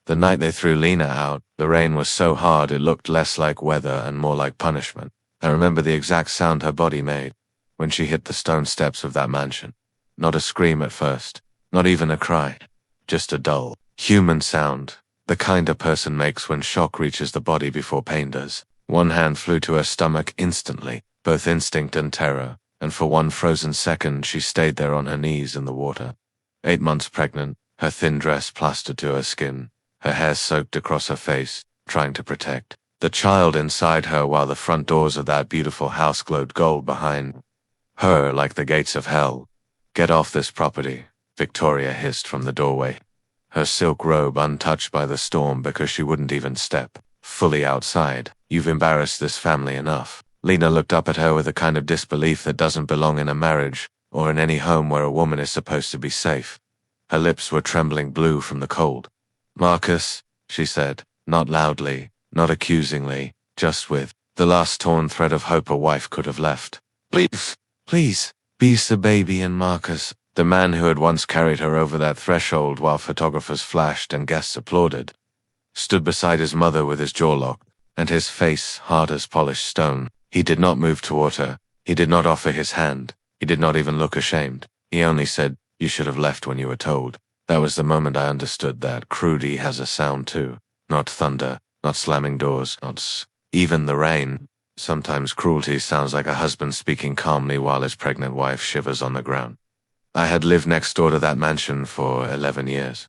The night they threw Lena out, the rain was so hard it looked less like weather and more like punishment. I remember the exact sound her body made when she hit the stone steps of that mansion. Not a scream at first, not even a cry. Just a dull, human sound, the kind a person makes when shock reaches the body before pain does. One hand flew to her stomach instantly, both instinct and terror, and for one frozen second she stayed there on her knees in the water. 8 months pregnant, her thin dress plastered to her skin, her hair soaked across her face, trying to protect the child inside her while the front doors of that beautiful house glowed gold behind her like the gates of hell. "Get off this property," Victoria hissed from the doorway, her silk robe untouched by the storm because she wouldn't even step fully outside. "You've embarrassed this family enough." Lena looked up at her with a kind of disbelief that doesn't belong in a marriage or in any home where a woman is supposed to be safe. Her lips were trembling blue from the cold. "Marcus," she said, not loudly, not accusingly, just with the last torn thread of hope a wife could have left. Please, be the baby and Marcus." The man who had once carried her over that threshold while photographers flashed and guests applauded, stood beside his mother with his jaw locked, and his face hard as polished stone. He did not move toward her. He did not offer his hand. He did not even look ashamed. He only said, "You should have left when you were told." That was the moment I understood that cruelty has a sound too. Not thunder, not slamming doors, not even the rain. Sometimes cruelty sounds like a husband speaking calmly while his pregnant wife shivers on the ground. I had lived next door to that mansion for 11 years,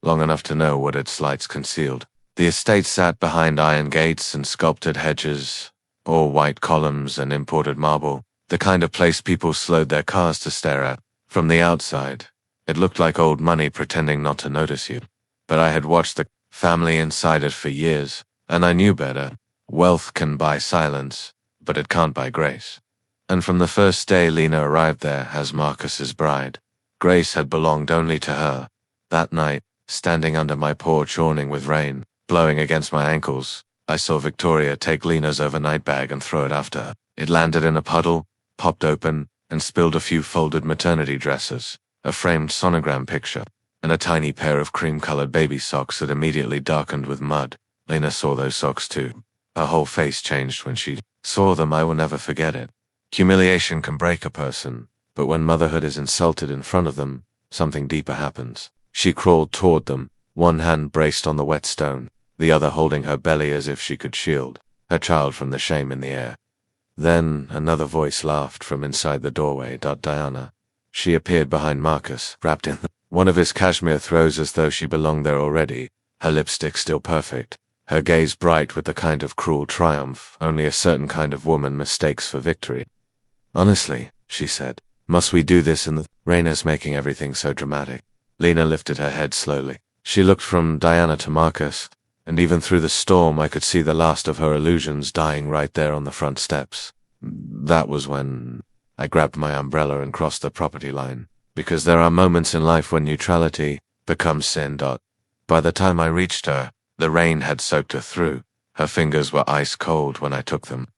long enough to know what its lights concealed. The estate sat behind iron gates and sculpted hedges, all white columns and imported marble, the kind of place people slowed their cars to stare at. From the outside, it looked like old money pretending not to notice you. But I had watched the family inside it for years, and I knew better. Wealth can buy silence, but it can't buy grace. And from the first day Lena arrived there as Marcus's bride, grace had belonged only to her. That night, standing under my porch awning with rain blowing against my ankles, I saw Victoria take Lena's overnight bag and throw it after her. It landed in a puddle, popped open, and spilled a few folded maternity dresses, a framed sonogram picture, and a tiny pair of cream-colored baby socks that immediately darkened with mud. Lena saw those socks too. Her whole face changed when she saw them. I will never forget it. Humiliation can break a person, but when motherhood is insulted in front of them, something deeper happens. She crawled toward them, one hand braced on the wet stone, the other holding her belly as if she could shield her child from the shame in the air. Then another voice laughed from inside the doorway. Diana. She appeared behind Marcus, wrapped in one of his cashmere throws as though she belonged there already, her lipstick still perfect, her gaze bright with the kind of cruel triumph only a certain kind of woman mistakes for victory. "Honestly," she said, "must we do this in the rain is making everything so dramatic." Lena lifted her head slowly. She looked from Diana to Marcus, and even through the storm I could see the last of her illusions dying right there on the front steps. That was when I grabbed my umbrella and crossed the property line, because there are moments in life when neutrality becomes sin. By the time I reached her, the rain had soaked her through. Her fingers were ice cold when I took them.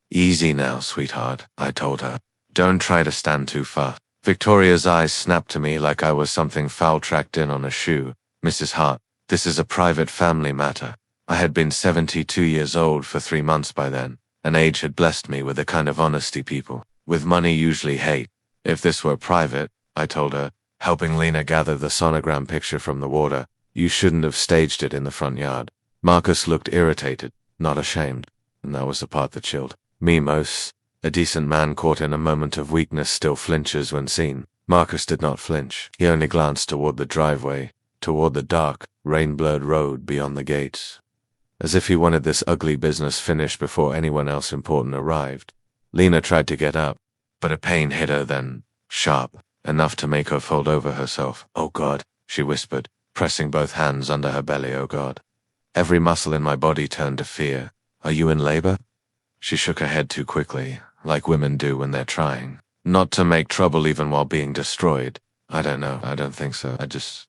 "Easy now, sweetheart," I told her. "Don't try to stand too far." Victoria's eyes snapped to me like I was something foul tracked in on a shoe. "Mrs. Hart, this is a private family matter." I had been 72 years old for 3 months by then, and age had blessed me with the kind of honesty people with money usually hate. "If this were private," I told her, helping Lena gather the sonogram picture from the water, "you shouldn't have staged it in the front yard." Marcus looked irritated, not ashamed, and that was the part that chilled me most. A decent man caught in a moment of weakness still flinches when seen. Marcus did not flinch. He only glanced toward the driveway, toward the dark, rain-blurred road beyond the gates, as if he wanted this ugly business finished before anyone else important arrived. Lena tried to get up, but a pain hit her then, sharp, enough to make her fold over herself. "Oh God," she whispered, pressing both hands under her belly. "Oh God." Every muscle in my body turned to fear. "Are you in labor?" She shook her head too quickly, like women do when they're trying not to make trouble even while being destroyed. "I don't know. I don't think so.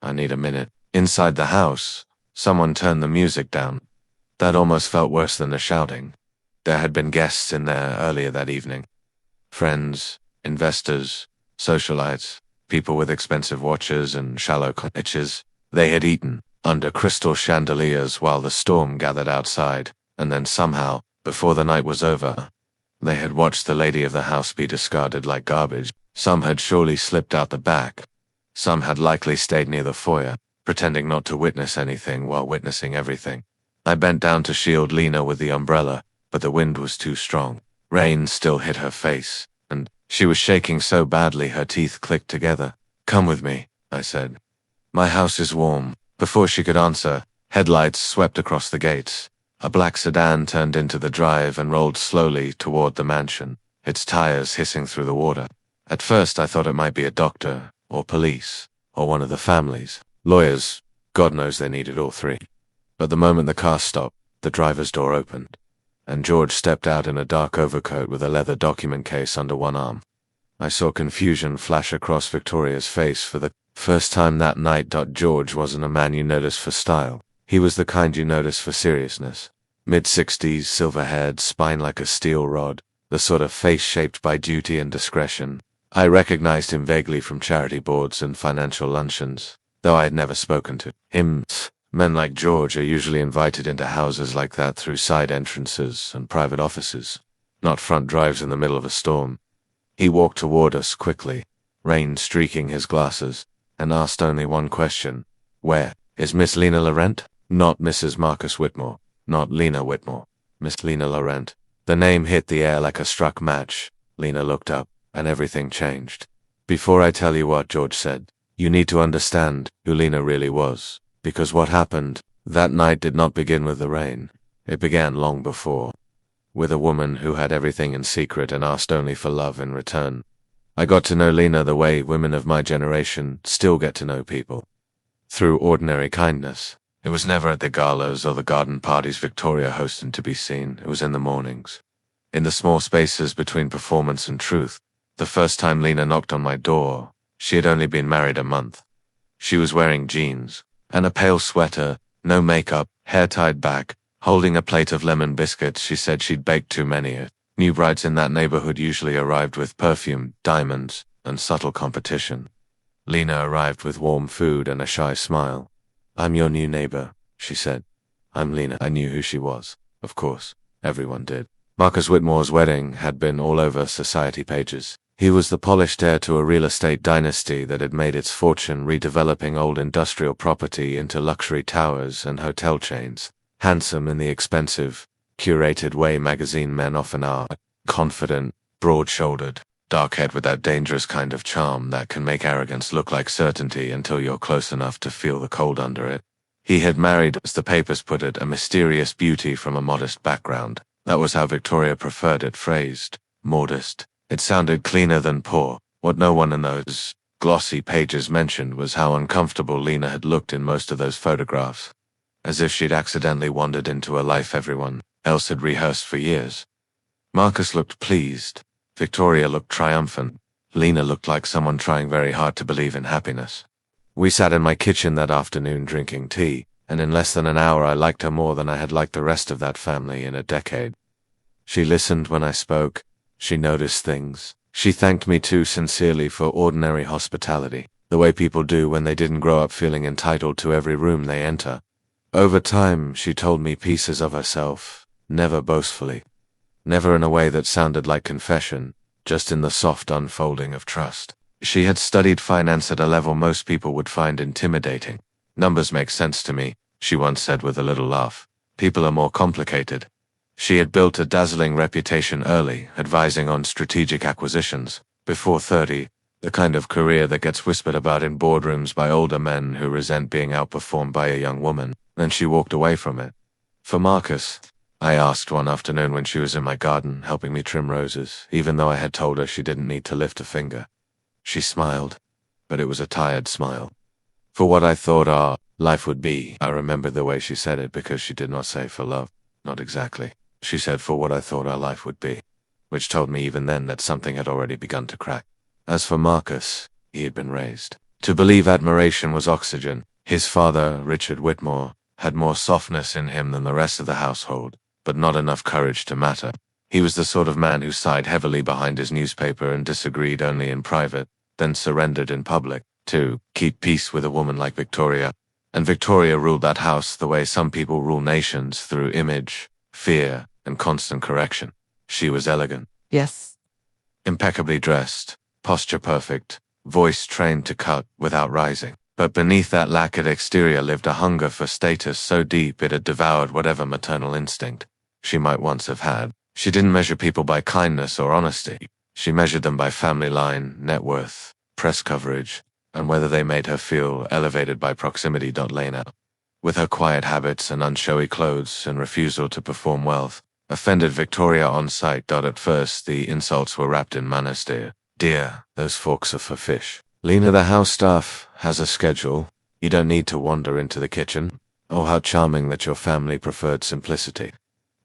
I need a minute." Inside the house, someone turned the music down. That almost felt worse than the shouting. There had been guests in there earlier that evening. Friends, investors, socialites, people with expensive watches and shallow itches. They had eaten, under crystal chandeliers while the storm gathered outside, and then somehow, before the night was over, they had watched the lady of the house be discarded like garbage. Some had surely slipped out the back. Some had likely stayed near the foyer, pretending not to witness anything while witnessing everything. I bent down to shield Lena with the umbrella, but the wind was too strong. Rain still hit her face, and she was shaking so badly her teeth clicked together. "Come with me," I said. "My house is warm." Before she could answer, headlights swept across the gates. A black sedan turned into the drive and rolled slowly toward the mansion, its tires hissing through the water. At first I thought it might be a doctor, or police, or one of the families. Lawyers, God knows they needed all three. But the moment the car stopped, the driver's door opened, and George stepped out in a dark overcoat with a leather document case under one arm. I saw confusion flash across Victoria's face for the first time that night. George wasn't a man you notice for style. He was the kind you notice for seriousness. Mid-60s, silver-haired, spine like a steel rod, the sort of face shaped by duty and discretion. I recognized him vaguely from charity boards and financial luncheons, though I had never spoken to him. Men like George are usually invited into houses like that through side entrances and private offices, not front drives in the middle of a storm. He walked toward us quickly, rain streaking his glasses, and asked only one question. "Where is Miss Lena Laurent?" Not Mrs. Marcus Whitmore, not Lena Whitmore, Miss Lena Laurent. The name hit the air like a struck match. Lena looked up, and everything changed. "Before I tell you what," George said, "you need to understand who Lena really was. Because what happened that night did not begin with the rain. It began long before, with a woman who had everything in secret and asked only for love in return. I got to know Lena the way women of my generation still get to know people. Through ordinary kindness. It was never at the galas or the garden parties Victoria hosted to be seen. It was in the mornings, in the small spaces between performance and truth. The first time Lena knocked on my door, she had only been married a month. She was wearing jeans and a pale sweater, no makeup, hair tied back, holding a plate of lemon biscuits. She said she'd baked too many. New brides in that neighborhood usually arrived with perfume, diamonds, and subtle competition. Lena arrived with warm food and a shy smile. "I'm your new neighbor," she said. "I'm Lena." I knew who she was. Of course, everyone did. Marcus Whitmore's wedding had been all over society pages. He was the polished heir to a real estate dynasty that had made its fortune redeveloping old industrial property into luxury towers and hotel chains. Handsome in the expensive, curated way magazine men often are. Confident, broad-shouldered, dark-haired with that dangerous kind of charm that can make arrogance look like certainty until you're close enough to feel the cold under it. He had married, as the papers put it, a mysterious beauty from a modest background. That was how Victoria preferred it phrased. Modest. It sounded cleaner than poor. What no one in those glossy pages mentioned was how uncomfortable Lena had looked in most of those photographs. As if she'd accidentally wandered into a life everyone else had rehearsed for years. Marcus looked pleased. Victoria looked triumphant. Lena looked like someone trying very hard to believe in happiness. We sat in my kitchen that afternoon drinking tea, and in less than an hour I liked her more than I had liked the rest of that family in a decade. She listened when I spoke. She noticed things. She thanked me too sincerely for ordinary hospitality, the way people do when they didn't grow up feeling entitled to every room they enter. Over time, she told me pieces of herself, never boastfully. Never in a way that sounded like confession, just in the soft unfolding of trust. She had studied finance at a level most people would find intimidating. "Numbers make sense to me," she once said with a little laugh. "People are more complicated." She had built a dazzling reputation early, advising on strategic acquisitions. Before 30, the kind of career that gets whispered about in boardrooms by older men who resent being outperformed by a young woman. Then she walked away from it. "For Marcus?" I asked one afternoon when she was in my garden, helping me trim roses, even though I had told her she didn't need to lift a finger. She smiled, but it was a tired smile. "For what I thought our life would be." I remembered the way she said it because she did not say for love. Not exactly. She said for what I thought our life would be, which told me even then that something had already begun to crack. As for Marcus, he had been raised to believe admiration was oxygen. His father, Richard Whitmore, had more softness in him than the rest of the household, but not enough courage to matter. He was the sort of man who sighed heavily behind his newspaper and disagreed only in private, then surrendered in public. To keep peace with a woman like Victoria, And Victoria ruled that house the way some people rule nations, through image, fear, and constant correction. She was elegant. Yes. Impeccably dressed, posture perfect, voice trained to cut without rising. But beneath that lacquered exterior lived a hunger for status so deep it had devoured whatever maternal instinct she might once have had. She didn't measure people by kindness or honesty. She measured them by family line, net worth, press coverage, and whether they made her feel elevated by proximity. Lena, with her quiet habits and unshowy clothes and refusal to perform wealth, offended Victoria on sight. At first, the insults were wrapped in manners. Dear, those forks are for fish. Lena, the house staff has a schedule. You don't need to wander into the kitchen. Oh, how charming that your family preferred simplicity.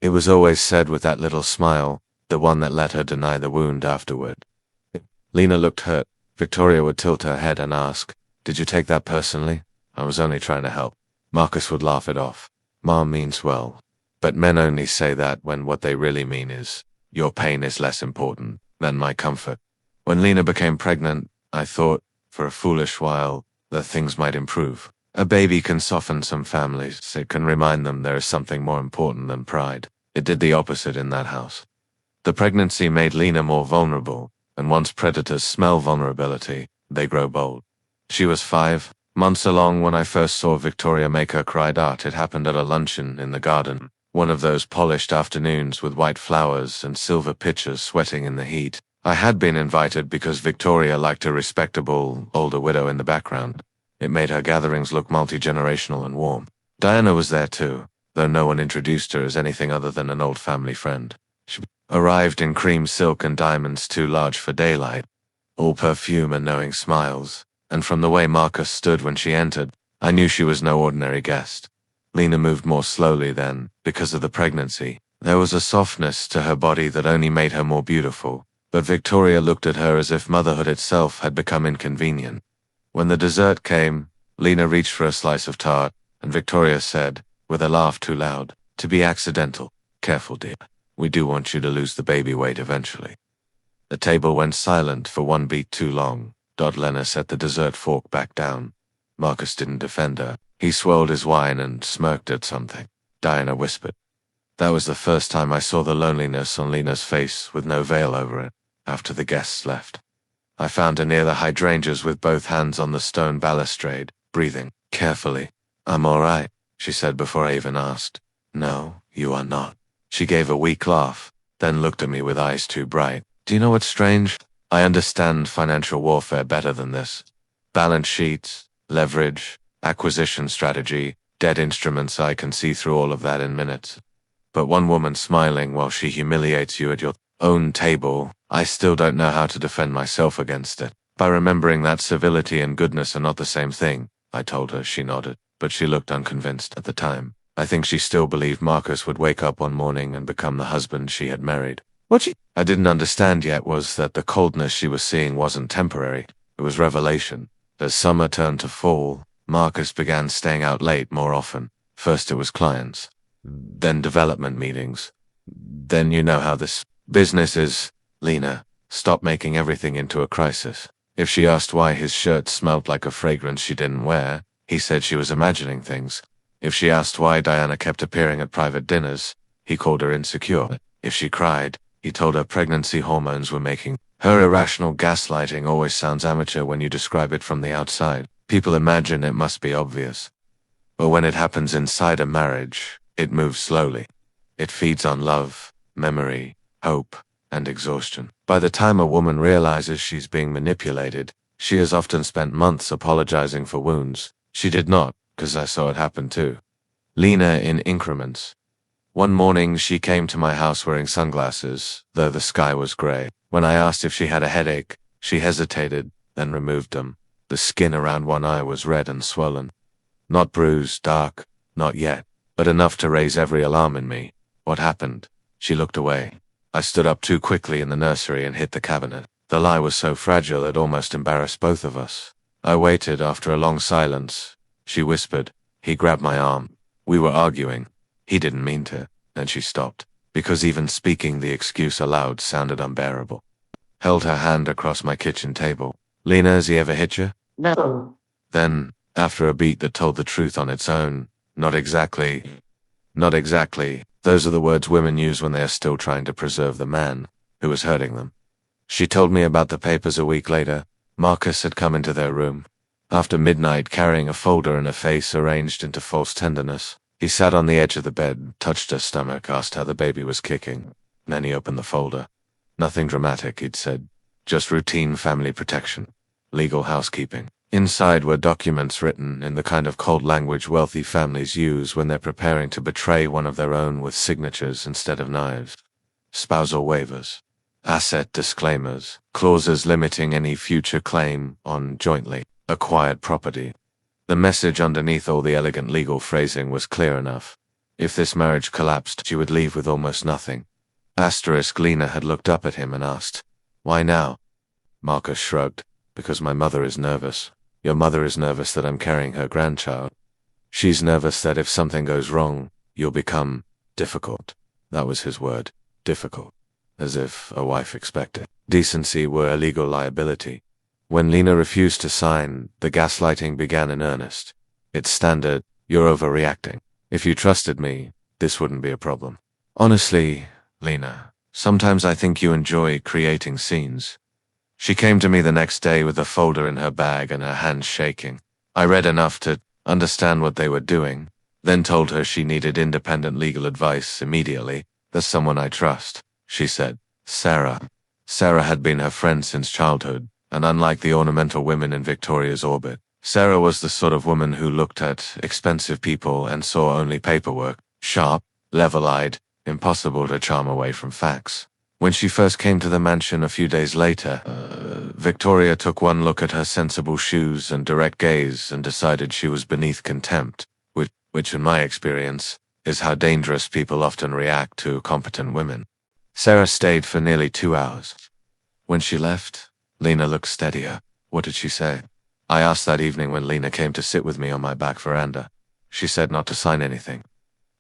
It was always said with that little smile, the one that let her deny the wound afterward. Lena looked hurt. Victoria would tilt her head and ask, "Did you take that personally? I was only trying to help." Marcus would laugh it off. "Mom means well. But men only say that when what they really mean is, your pain is less important than my comfort." When Lena became pregnant, I thought, for a foolish while, that things might improve. A baby can soften some families. It can remind them there is something more important than pride. It did the opposite in that house. The pregnancy made Lena more vulnerable, and once predators smell vulnerability, they grow bold. She was 5 months along when I first saw Victoria make her cry. It happened at a luncheon in the garden, one of those polished afternoons with white flowers and silver pitchers sweating in the heat. I had been invited because Victoria liked a respectable, older widow in the background. It made her gatherings look multi-generational and warm. Diana was there too, though no one introduced her as anything other than an old family friend. She arrived in cream silk and diamonds too large for daylight, all perfume and knowing smiles, and from the way Marcus stood when she entered, I knew she was no ordinary guest. Lena moved more slowly then, because of the pregnancy. There was a softness to her body that only made her more beautiful, but Victoria looked at her as if motherhood itself had become inconvenient. When the dessert came, Lena reached for a slice of tart, and Victoria said, with a laugh too loud, "To be accidental. Careful, dear. We do want you to lose the baby weight eventually." The table went silent for one beat too long. Lena set the dessert fork back down. Marcus didn't defend her. He swirled his wine and smirked at something. Diana whispered. That was the first time I saw the loneliness on Lena's face with no veil over it, after the guests left. I found her near the hydrangeas with both hands on the stone balustrade, breathing carefully. "I'm all right," she said before I even asked. "No, you are not." She gave a weak laugh, then looked at me with eyes too bright. "Do you know what's strange? I understand financial warfare better than this. Balance sheets, leverage, acquisition strategy, debt instruments, I can see through all of that in minutes. But one woman smiling while she humiliates you at your own table, I still don't know how to defend myself against it. By remembering that civility and goodness are not the same thing," I told her. She nodded, but she looked unconvinced at the time. I think she still believed Marcus would wake up one morning and become the husband she had married. What I didn't understand yet was that the coldness she was seeing wasn't temporary. It was revelation. As summer turned to fall, Marcus began staying out late more often. First it was clients, then development meetings. Then you know how this business is. Lena, stop making everything into a crisis. If she asked why his shirt smelled like a fragrance she didn't wear, he said she was imagining things. If she asked why Diana kept appearing at private dinners, he called her insecure. If she cried, he told her pregnancy hormones were making her irrational. Gaslighting always sounds amateur when you describe it from the outside. People imagine it must be obvious. But when it happens inside a marriage, it moves slowly. It feeds on love, memory, hope, and exhaustion. By the time a woman realizes she's being manipulated, she has often spent months apologizing for wounds. She did not, because I saw it happen too. Lena in increments. One morning she came to my house wearing sunglasses, though the sky was gray. When I asked if she had a headache, she hesitated, then removed them. The skin around one eye was red and swollen. Not bruised, dark, not yet, but enough to raise every alarm in me. What happened? She looked away. I stood up too quickly in the nursery and hit the cabinet. The lie was so fragile it almost embarrassed both of us. I waited after a long silence. She whispered. He grabbed my arm. We were arguing. He didn't mean to. Then she stopped, because even speaking the excuse aloud sounded unbearable. Held her hand across my kitchen table. "Lena, has he ever hit you?" No. Then, After a beat that told the truth on its own. Not exactly. Not exactly. Those are the words women use when they are still trying to preserve the man who was hurting them. She told me about the papers a week later. Marcus had come into their room. After midnight, carrying a folder and a face arranged into false tenderness. He sat on the edge of the bed, touched her stomach, asked how the baby was kicking. Then he opened the folder. Nothing dramatic, he'd said. Just routine family protection. Legal housekeeping. Inside were documents written in the kind of cold language wealthy families use when they're preparing to betray one of their own with signatures instead of knives. Spousal waivers. Asset disclaimers. Clauses limiting any future claim on jointly acquired property. The message underneath all the elegant legal phrasing was clear enough. If this marriage collapsed, she would leave with almost nothing. Lena had looked up at him and asked, "Why now?" Marcus shrugged. "Because my mother is nervous. Your mother is nervous that I'm carrying her grandchild. She's nervous that if something goes wrong, you'll become difficult." That was his word, difficult. As if a wife expected decency were a legal liability. When Lena refused to sign, the gaslighting began in earnest. It's standard, you're overreacting. If you trusted me, this wouldn't be a problem. Honestly, Lena, sometimes I think you enjoy creating scenes. She came to me the next day with a folder in her bag and her hands shaking. I read enough to understand what they were doing, then told her she needed independent legal advice immediately. "There's someone I trust," she said. Sarah. Sarah had been her friend since childhood, and unlike the ornamental women in Victoria's orbit, Sarah was the sort of woman who looked at expensive people and saw only paperwork, sharp, level-eyed, impossible to charm away from facts. When she first came to the mansion a few days later, Victoria took one look at her sensible shoes and direct gaze and decided she was beneath contempt, which in my experience, is how dangerous people often react to competent women. Sarah stayed for nearly 2 hours. When she left, Lena looked steadier. What did she say? I asked that evening when Lena came to sit with me on my back veranda. She said not to sign anything.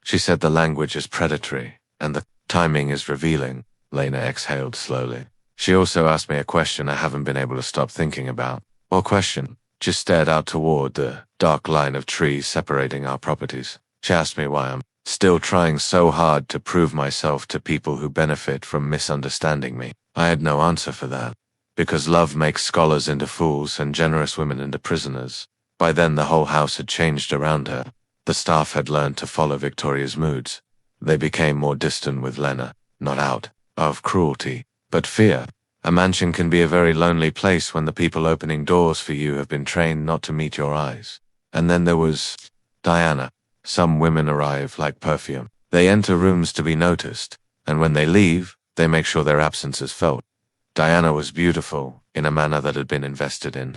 She said the language is predatory, and the timing is revealing. Lena exhaled slowly. She also asked me a question I haven't been able to stop thinking about. What question? Just stared out toward the dark line of trees separating our properties. She asked me why I'm still trying so hard to prove myself to people who benefit from misunderstanding me. I had no answer for that. Because love makes scholars into fools and generous women into prisoners. By then the whole house had changed around her. The staff had learned to follow Victoria's moods. They became more distant with Lena, not out of cruelty, but fear. A mansion can be a very lonely place when the people opening doors for you have been trained not to meet your eyes. And then there was Diana. Some women arrive like perfume. They enter rooms to be noticed, and when they leave, they make sure their absence is felt. Diana was beautiful in a manner that had been invested in.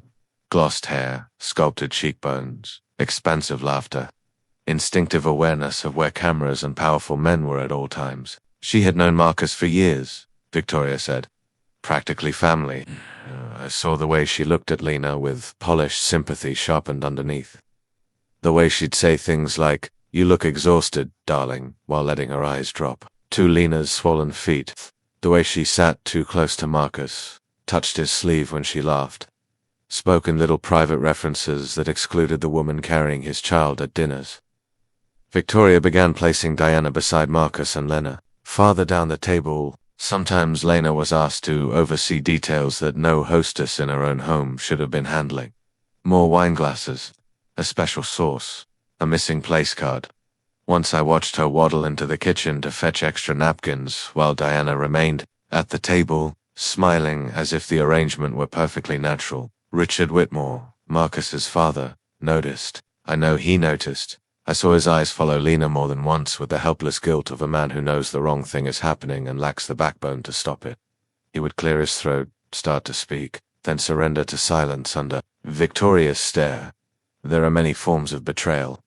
Glossed hair, sculpted cheekbones, expansive laughter, instinctive awareness of where cameras and powerful men were at all times. She had known Marcus for years, Victoria said. Practically family. I saw the way she looked at Lena with polished sympathy sharpened underneath. The way she'd say things like, "You look exhausted, darling," while letting her eyes drop to Lena's swollen feet. The way she sat too close to Marcus, touched his sleeve when she laughed. Spoke in little private references that excluded the woman carrying his child at dinners. Victoria began placing Diana beside Marcus and Lena. Farther down the table, sometimes Lena was asked to oversee details that no hostess in her own home should have been handling. More wine glasses, a special sauce, a missing place card. Once I watched her waddle into the kitchen to fetch extra napkins while Diana remained at the table, smiling as if the arrangement were perfectly natural. Richard Whitmore, Marcus's father, noticed. I know he noticed. I saw his eyes follow Lena more than once with the helpless guilt of a man who knows the wrong thing is happening and lacks the backbone to stop it. He would clear his throat, start to speak, then surrender to silence under Victoria's stare. There are many forms of betrayal.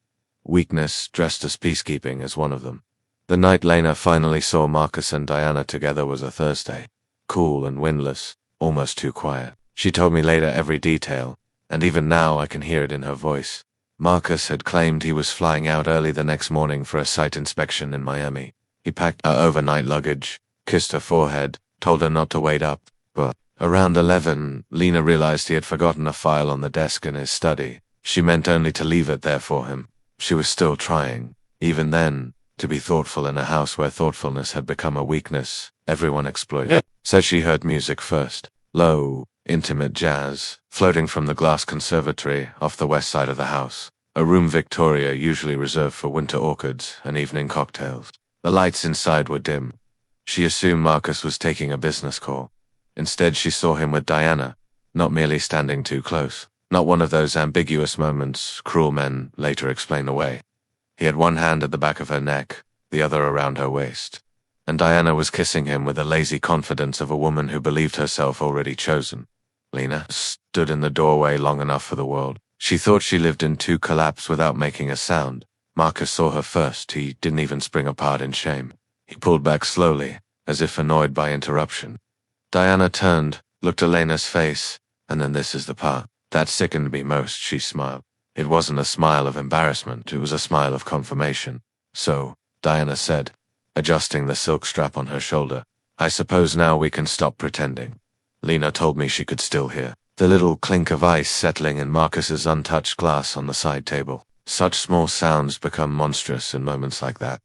Weakness, dressed as peacekeeping, is one of them. The night Lena finally saw Marcus and Diana together was a Thursday. Cool and windless, almost too quiet. She told me later every detail, and even now I can hear it in her voice. Marcus had claimed he was flying out early the next morning for a site inspection in Miami. He packed her overnight luggage, kissed her forehead, told her not to wait up, but around 11, Lena realized he had forgotten a file on the desk in his study. She meant only to leave it there for him. She was still trying, even then, to be thoughtful in a house where thoughtfulness had become a weakness everyone exploited. Said she heard music first. Low, intimate jazz, floating from the glass conservatory off the west side of the house. A room Victoria usually reserved for winter orchids and evening cocktails. The lights inside were dim. She assumed Marcus was taking a business call. Instead, she saw him with Diana, not merely standing too close. Not one of those ambiguous moments cruel men later explain away. He had one hand at the back of her neck, the other around her waist. And Diana was kissing him with the lazy confidence of a woman who believed herself already chosen. Lena stood in the doorway long enough for the world. She thought she lived in two collapse without making a sound. Marcus saw her first. He didn't even spring apart in shame. He pulled back slowly, as if annoyed by interruption. Diana turned, looked at Lena's face, and then this is the part that sickened me most. She smiled. It wasn't a smile of embarrassment, it was a smile of confirmation. So, Diana said, adjusting the silk strap on her shoulder, I suppose now we can stop pretending. Lena told me she could still hear the little clink of ice settling in Marcus's untouched glass on the side table. Such small sounds become monstrous in moments like that.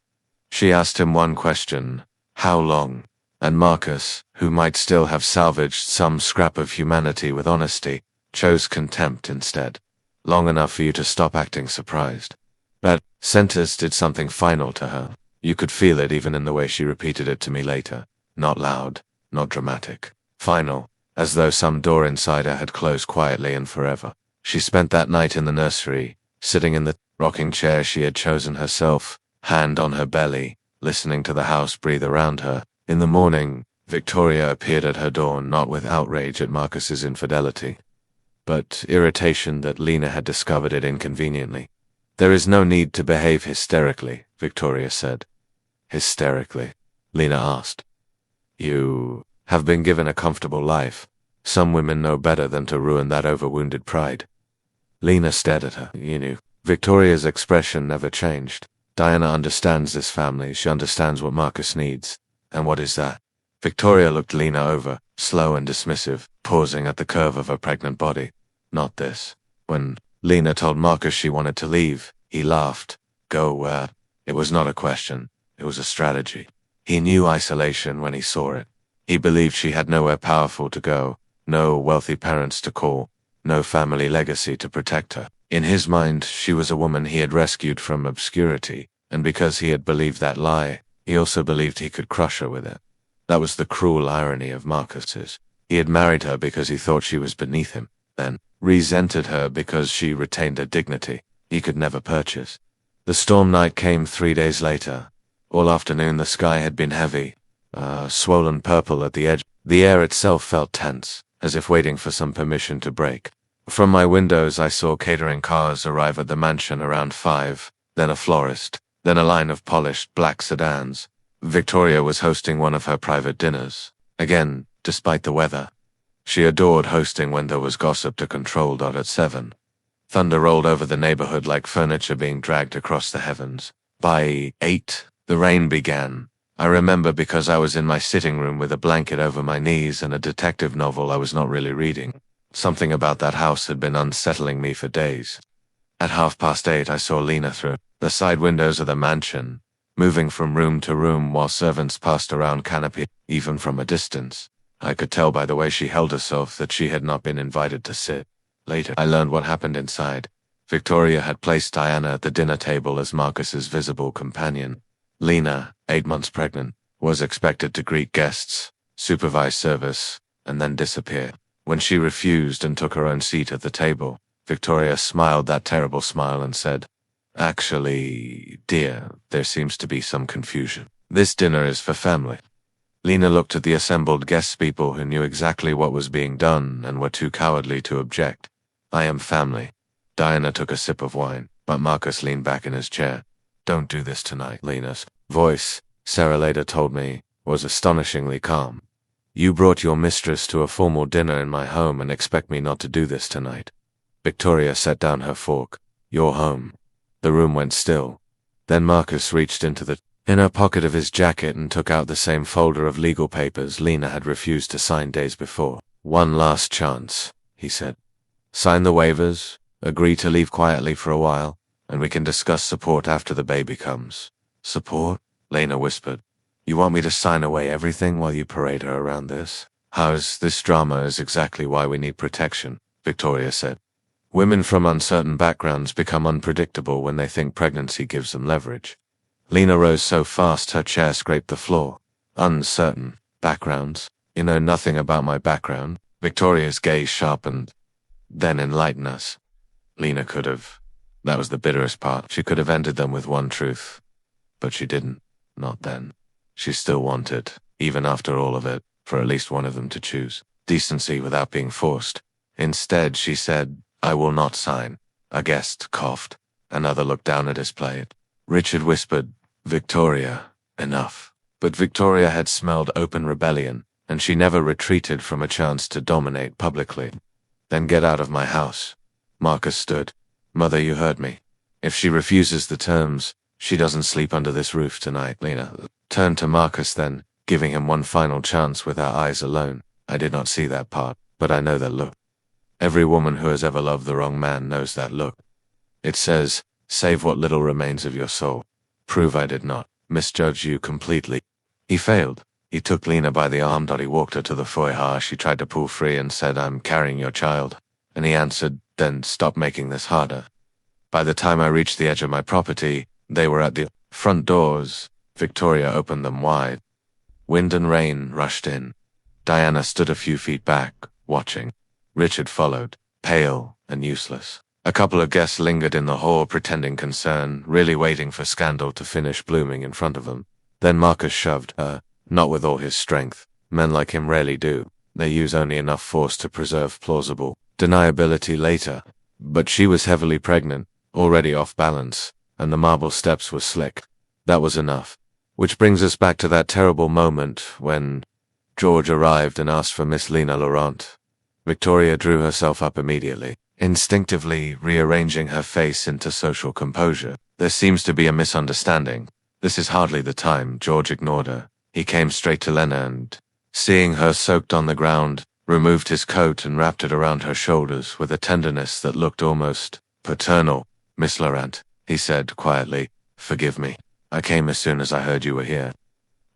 She asked him one question, how long? And Marcus, who might still have salvaged some scrap of humanity with honesty, chose contempt instead. Long enough for you to stop acting surprised. That sentence did something final to her. You could feel it even in the way she repeated it to me later. Not loud, not dramatic. Final, as though some door inside her had closed quietly and forever. She spent that night in the nursery, sitting in the rocking chair she had chosen herself, hand on her belly, listening to the house breathe around her. In the morning, Victoria appeared at her door not with outrage at Marcus's infidelity, but irritation that Lena had discovered it inconveniently. There is no need to behave hysterically, Victoria said. Hysterically? Lena asked. You have been given a comfortable life. Some women know better than to ruin that over wounded pride. Lena stared at her. You knew. Victoria's expression never changed. Diana understands this family. She understands what Marcus needs. And what is that? Victoria looked Lena over, slow and dismissive, pausing at the curve of her pregnant body. Not this. When Lena told Marcus she wanted to leave, he laughed. Go where? It was not a question. It was a strategy. He knew isolation when he saw it. He believed she had nowhere powerful to go, no wealthy parents to call, no family legacy to protect her. In his mind, she was a woman he had rescued from obscurity, and because he had believed that lie, he also believed he could crush her with it. That was the cruel irony of Marcus's. He had married her because he thought she was beneath him, then resented her because she retained a dignity he could never purchase. The storm night came 3 days later. All afternoon the sky had been heavy, swollen purple at the edge. The air itself felt tense, as if waiting for some permission to break. From my windows I saw catering cars arrive at the mansion around 5, then a florist, then a line of polished black sedans. Victoria was hosting one of her private dinners. Again, despite the weather. She adored hosting when there was gossip to control. At 7. Thunder rolled over the neighborhood like furniture being dragged across the heavens. By 8, the rain began. I remember because I was in my sitting room with a blanket over my knees and a detective novel I was not really reading. Something about that house had been unsettling me for days. At 8:30 I saw Lena through the side windows of the mansion, moving from room to room while servants passed around canopy. Even from a distance, I could tell by the way she held herself that she had not been invited to sit. Later, I learned what happened inside. Victoria had placed Diana at the dinner table as Marcus's visible companion. Lena, 8 months pregnant, was expected to greet guests, supervise service, and then disappear. When she refused and took her own seat at the table, Victoria smiled that terrible smile and said, Actually, dear, there seems to be some confusion. This dinner is for family. Lena looked at the assembled guest people who knew exactly what was being done and were too cowardly to object. I am family. Diana took a sip of wine, but Marcus leaned back in his chair. Don't do this tonight. Lena's voice, Sarah later told me, was astonishingly calm. You brought your mistress to a formal dinner in my home and expect me not to do this tonight. Victoria set down her fork. You're home. The room went still. Then Marcus reached into the inner pocket of his jacket and took out the same folder of legal papers Lena had refused to sign days before. One last chance, he said. Sign the waivers, Agree to leave quietly for a while, and we can discuss support after the baby comes. Support? Lena whispered. You want me to sign away everything while you parade her around this? This drama is exactly why we need protection, Victoria said. Women from uncertain backgrounds become unpredictable when they think pregnancy gives them leverage. Lena rose so fast her chair scraped the floor. Uncertain backgrounds? You know nothing about my background? Victoria's gaze sharpened. Then enlighten us. Lena could have. That was the bitterest part. She could have ended them with one truth. But she didn't. Not then. She still wanted, even after all of it, for at least one of them to choose. Decency without being forced. Instead, she said, I will not sign. A guest coughed. Another looked down at his plate. Richard whispered, Victoria, enough. But Victoria had smelled open rebellion, and she never retreated from a chance to dominate publicly. Then get out of my house. Marcus stood. Mother, you heard me. If she refuses the terms, she doesn't sleep under this roof tonight. Lena turned to Marcus then, giving him one final chance with her eyes alone. I did not see that part, but I know that look. Every woman who has ever loved the wrong man knows that look. It says, save what little remains of your soul. Prove I did not misjudge you completely. He failed. He took Lena by the arm. He walked her to the foyer. She tried to pull free and said, I'm carrying your child. And he answered, then stop making this harder. By the time I reached the edge of my property, they were at the front doors. Victoria opened them wide. Wind and rain rushed in. Diana stood a few feet back, watching. Richard followed, pale and useless. A couple of guests lingered in the hall pretending concern, really waiting for scandal to finish blooming in front of them. Then Marcus shoved her, not with all his strength. Men like him rarely do. They use only enough force to preserve plausible deniability later. But she was heavily pregnant, already off balance, and the marble steps were slick. That was enough. Which brings us back to that terrible moment when George arrived and asked for Miss Lena Laurent. Victoria drew herself up immediately, instinctively rearranging her face into social composure. There seems to be a misunderstanding. This is hardly the time. George ignored her. He came straight to Lena and, seeing her soaked on the ground, removed his coat and wrapped it around her shoulders with a tenderness that looked almost paternal. Miss Laurent, he said quietly, forgive me. I came as soon as I heard you were here.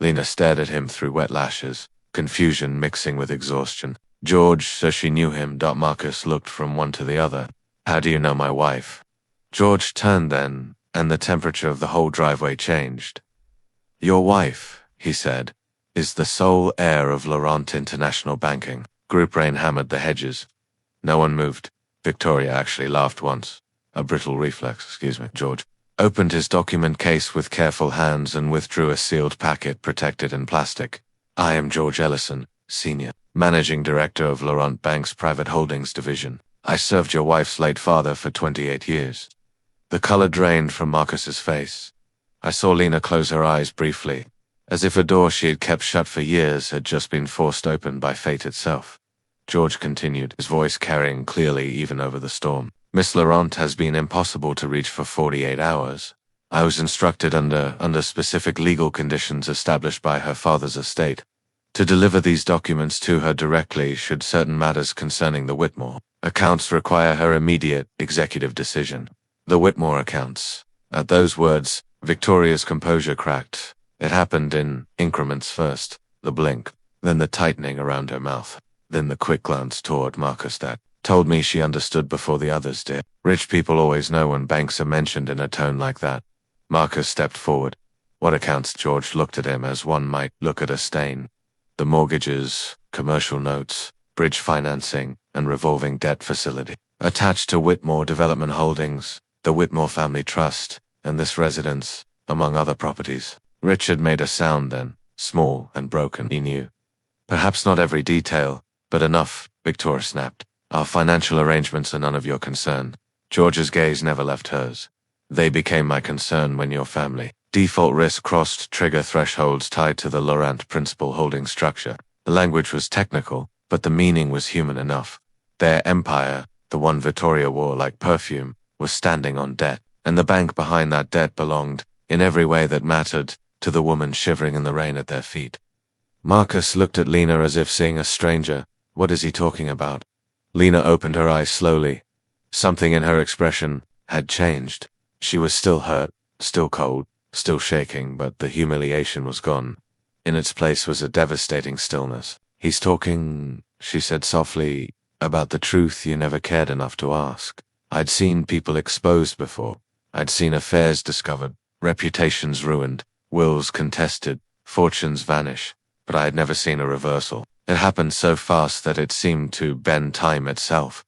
Lena stared at him through wet lashes, confusion mixing with exhaustion. George, so she knew him. Marcus looked from one to the other. How do you know my wife? George turned then, and the temperature of the whole driveway changed. Your wife, he said, is the sole heir of Laurent International Banking. Group rain hammered the hedges. No one moved. Victoria actually laughed once. A brittle reflex, George opened his document case with careful hands and withdrew a sealed packet protected in plastic. I am George Ellison, Sr., Managing Director of Laurent Bank's Private Holdings Division. I served your wife's late father for 28 years. The color drained from Marcus's face. I saw Lena close her eyes briefly, as if a door she had kept shut for years had just been forced open by fate itself. George continued, his voice carrying clearly even over the storm. Miss Laurent has been impossible to reach for 48 hours. I was instructed under specific legal conditions established by her father's estate to deliver these documents to her directly should certain matters concerning the Whitmore accounts require her immediate executive decision. The Whitmore accounts. At those words, Victoria's composure cracked. It happened in increments first, the blink, then the tightening around her mouth, then the quick glance toward Marcus that told me she understood before the others did. Rich people always know when banks are mentioned in a tone like that. Marcus stepped forward. What accounts? George looked at him as one might look at a stain. The mortgages, commercial notes, bridge financing, and revolving debt facility attached to Whitmore Development Holdings, the Whitmore Family Trust, and this residence, among other properties. Richard made a sound then, small and broken, he knew. Perhaps not every detail, but enough, Victoria snapped. Our financial arrangements are none of your concern. George's gaze never left hers. They became my concern when your family default risk crossed trigger thresholds tied to the Laurent principal holding structure. The language was technical, but the meaning was human enough. Their empire, the one Victoria wore like perfume, was standing on debt, and the bank behind that debt belonged, in every way that mattered, to the woman shivering in the rain at their feet. Marcus looked at Lena as if seeing a stranger. What is he talking about? Lena opened her eyes slowly. Something in her expression had changed. She was still hurt, still cold, still shaking, but the humiliation was gone. In its place was a devastating stillness. "He's talking," she said softly, "about the truth you never cared enough to ask." I'd seen people exposed before. I'd seen affairs discovered, reputations ruined, wills contested, fortunes vanish, but I had never seen a reversal. It happened so fast that it seemed to bend time itself.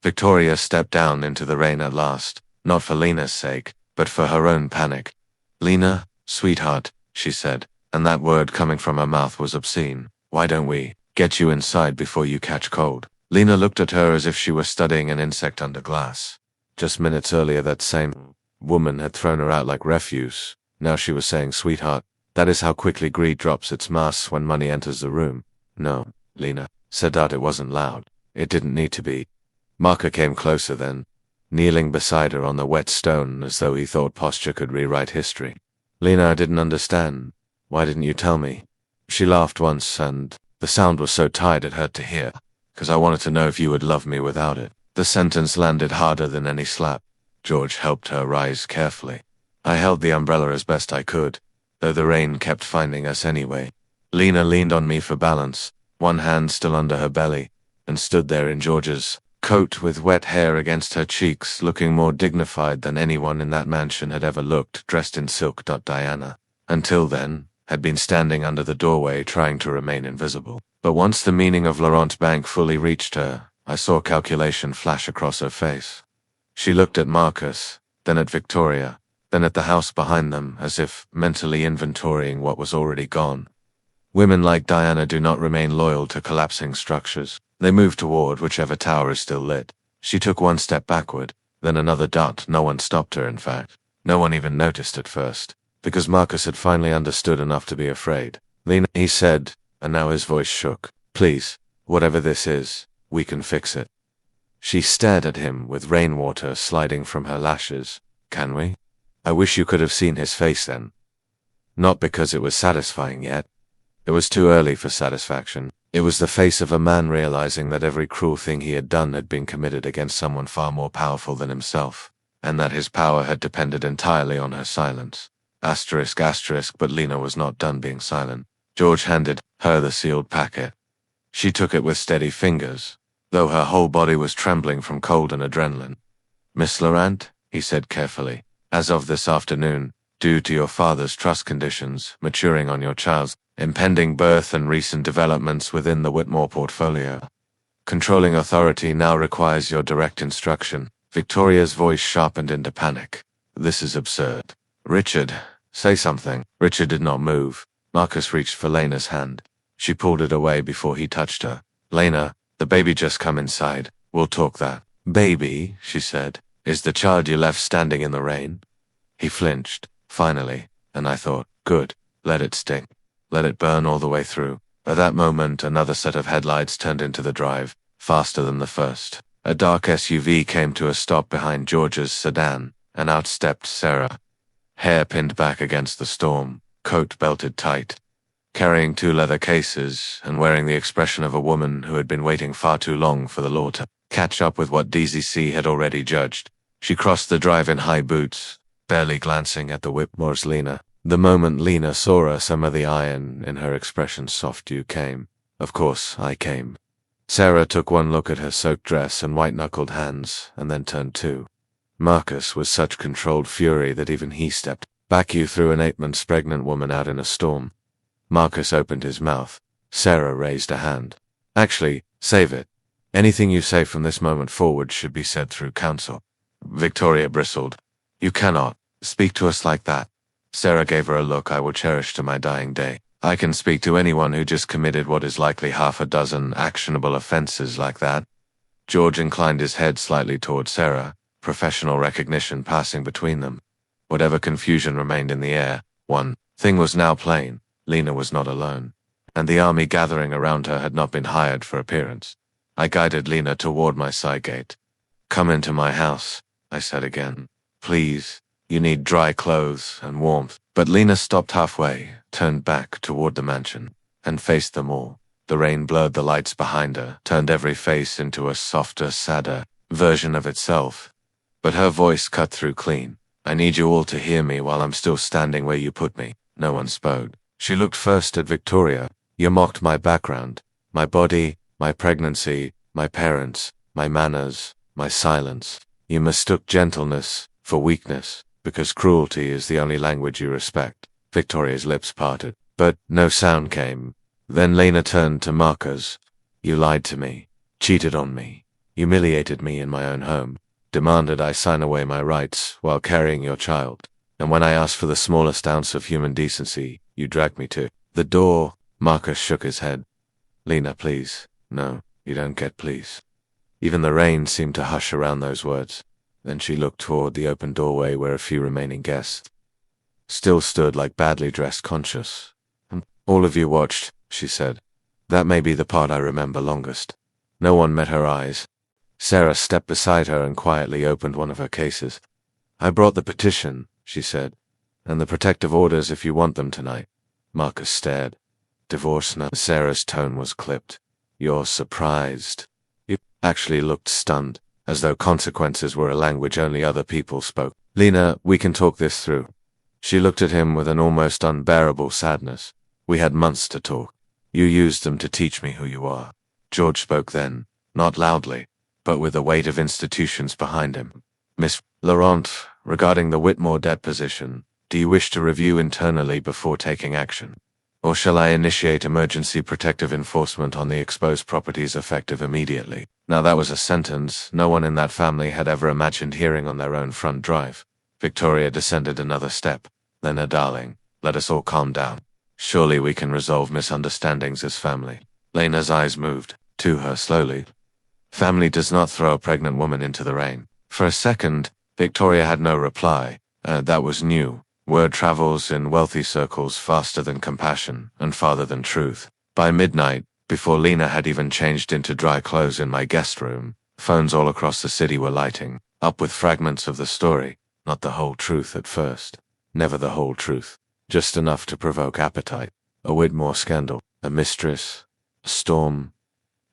Victoria stepped down into the rain at last, not for Lena's sake, but for her own panic. "Lena, sweetheart," she said, and that word coming from her mouth was obscene. "Why don't we get you inside before you catch cold?" Lena looked at her as if she were studying an insect under glass. Just minutes earlier that same woman had thrown her out like refuse. Now she was saying, "Sweetheart, that is how quickly greed drops its mask when money enters the room." "No, Lena," said Dad. It wasn't loud. It didn't need to be. Marker came closer then, kneeling beside her on the wet stone as though he thought posture could rewrite history. "Lena, I didn't understand. Why didn't you tell me?" She laughed once, and the sound was so tight it hurt to hear. "'Cause I wanted to know if you would love me without it." The sentence landed harder than any slap. George helped her rise carefully. I held the umbrella as best I could, though the rain kept finding us anyway. Lena leaned on me for balance, one hand still under her belly, and stood there in George's coat with wet hair against her cheeks, looking more dignified than anyone in that mansion had ever looked, dressed in silk. Diana, until then, had been standing under the doorway trying to remain invisible. But once the meaning of Laurent Bank fully reached her, I saw calculation flash across her face. She looked at Marcus, then at Victoria, then at the house behind them, as if mentally inventorying what was already gone. Women like Diana do not remain loyal to collapsing structures. They move toward whichever tower is still lit. She took one step backward, then another. No one stopped her, in fact. No one even noticed at first, because Marcus had finally understood enough to be afraid. "Lena," he said, and now his voice shook. "Please, whatever this is, we can fix it." She stared at him with rainwater sliding from her lashes. "Can we?" I wish you could have seen his face then. Not because it was satisfying yet. It was too early for satisfaction. It was the face of a man realizing that every cruel thing he had done had been committed against someone far more powerful than himself, and that his power had depended entirely on her silence. Asterisk, asterisk, but Lena was not done being silent. George handed her the sealed packet. She took it with steady fingers, though her whole body was trembling from cold and adrenaline. "Miss Laurent," he said carefully, "as of this afternoon, due to your father's trust conditions, maturing on your child's impending birth and recent developments within the Whitmore portfolio, controlling authority now requires your direct instruction." Victoria's voice sharpened into panic. "This is absurd. Richard, say something." Richard did not move. Marcus reached for Lena's hand. She pulled it away before he touched her. "Lena, the baby just come inside. We'll talk that." "Baby," she said, "is the child you left standing in the rain?" He flinched, finally, and I thought, good, let it sting. Let it burn all the way through. At that moment, another set of headlights turned into the drive, faster than the first. A dark SUV came to a stop behind George's sedan, and out stepped Sarah. Hair pinned back against the storm, coat belted tight, carrying 2 leather cases, and wearing the expression of a woman who had been waiting far too long for the law to catch up with what DZC had already judged. She crossed the drive in high boots, barely glancing at the Whitmore's Lena. The moment Lena saw her, some of the iron in her expression soft you came. Of course, I came. Sarah took one look at her soaked dress and white-knuckled hands, and then turned too. Marcus was such controlled fury that even he stepped back. "You threw an 8 months pregnant woman out in a storm." Marcus opened his mouth. Sarah raised a hand. "Actually, save it. Anything you say from this moment forward should be said through counsel." Victoria bristled. "You cannot speak to us like that." Sarah gave her a look I will cherish to my dying day. "I can speak to anyone who just committed what is likely 6 actionable offenses like that." George inclined his head slightly toward Sarah, professional recognition passing between them. Whatever confusion remained in the air, one thing was now plain: Lena was not alone, and the army gathering around her had not been hired for appearance. I guided Lena toward my side gate. "Come into my house," I said again. "Please. You need dry clothes and warmth." But Lena stopped halfway, turned back toward the mansion, and faced them all. The rain blurred the lights behind her, turned every face into a softer, sadder version of itself. But her voice cut through clean. I need you all to hear me while I'm still standing where you put me. No one spoke. She looked first at Victoria. You mocked my background, my body, my pregnancy, my parents, my manners, my silence. You mistook gentleness for weakness, because cruelty is the only language you respect. Victoria's lips parted, but no sound came. Then Lena turned to Marcus. You lied to me, cheated on me, humiliated me in my own home, demanded I sign away my rights while carrying your child. And when I asked for the smallest ounce of human decency, you dragged me to the door. Marcus shook his head. Lena, please. No, you don't get please. Even the rain seemed to hush around those words. Then she looked toward the open doorway where a few remaining guests still stood like badly dressed conscious. All of you watched, she said. That may be the part I remember longest. No one met her eyes. Sarah stepped beside her and quietly opened one of her cases. I brought the petition, she said, and the protective orders if you want them tonight. Marcus stared. Divorce now. Sarah's tone was clipped. You're surprised. You actually looked stunned, as though consequences were a language only other people spoke. Lena, we can talk this through. She looked at him with an almost unbearable sadness. We had months to talk. You used them to teach me who you are. George spoke then, not loudly, but with the weight of institutions behind him. Miss Laurent, regarding the Whitmore deposition, do you wish to review internally before taking action? Or shall I initiate emergency protective enforcement on the exposed properties effective immediately? Now that was a sentence no one in that family had ever imagined hearing on their own front drive. Victoria descended another step. Lena, darling, let us all calm down. Surely we can resolve misunderstandings as family. Lena's eyes moved to her slowly. Family does not throw a pregnant woman into the rain. For a second, Victoria had no reply. That was new. Word travels in wealthy circles faster than compassion and farther than truth. By midnight, before Lena had even changed into dry clothes in my guest room, phones all across the city were lighting up with fragments of the story, not the whole truth at first. Never the whole truth. Just enough to provoke appetite. A Whitmore scandal, a mistress, a storm,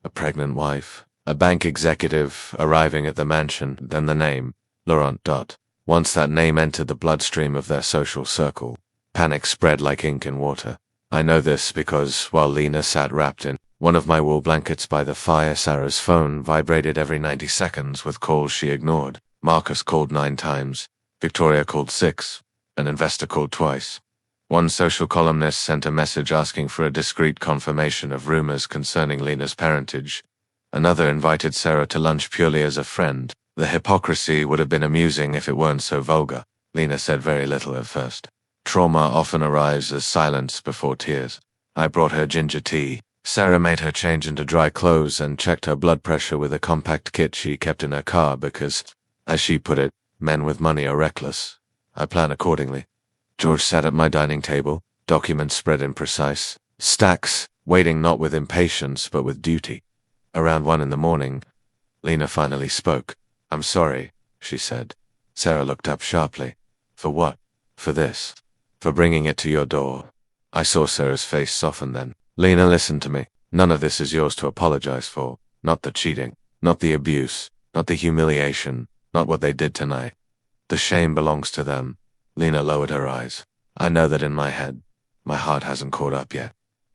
a pregnant wife, a bank executive arriving at the mansion, then the name, Laurent. Once that name entered the bloodstream of their social circle, panic spread like ink in water. I know this because while Lena sat wrapped in one of my wool blankets by the fire, Sarah's phone vibrated every 90 seconds with calls she ignored. Marcus called 9 times. Victoria called 6. An investor called twice. One social columnist sent a message asking for a discreet confirmation of rumors concerning Lena's parentage. Another invited Sarah to lunch purely as a friend. The hypocrisy would have been amusing if it weren't so vulgar. Lena said very little at first. Trauma often arrives as silence before tears. I brought her ginger tea. Sarah made her change into dry clothes and checked her blood pressure with a compact kit she kept in her car because, as she put it, men with money are reckless. I plan accordingly. George sat at my dining table, documents spread in precise stacks, waiting not with impatience but with duty. Around 1 in the morning, Lena finally spoke. I'm sorry, she said. Sarah looked up sharply. For what? For this. For bringing it to your door. I saw Sarah's face soften then. Lena, listen to me. None of this is yours to apologize for. Not the cheating. Not the abuse. Not the humiliation. Not what they did tonight. The shame belongs to them. Lena lowered her eyes. I know that in my head. My heart hasn't caught up yet.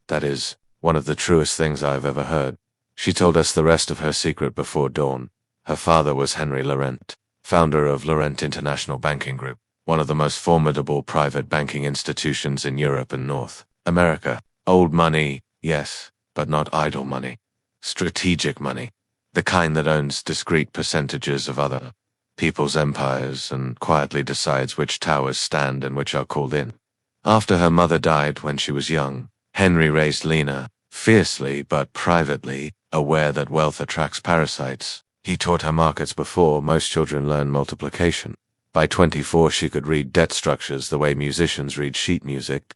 That is one of the truest things I've ever heard. She told us the rest of her secret before dawn. Her father was Henry Laurent, founder of Laurent International Banking Group, one of the most formidable private banking institutions in Europe and North America. Old money, yes, but not idle money. Strategic money. The kind that owns discrete percentages of other people's empires and quietly decides which towers stand and which are called in. After her mother died when she was young, Henry raised Lena, fiercely but privately, aware that wealth attracts parasites. He taught her markets before most children learn multiplication. By 24 she could read debt structures the way musicians read sheet music.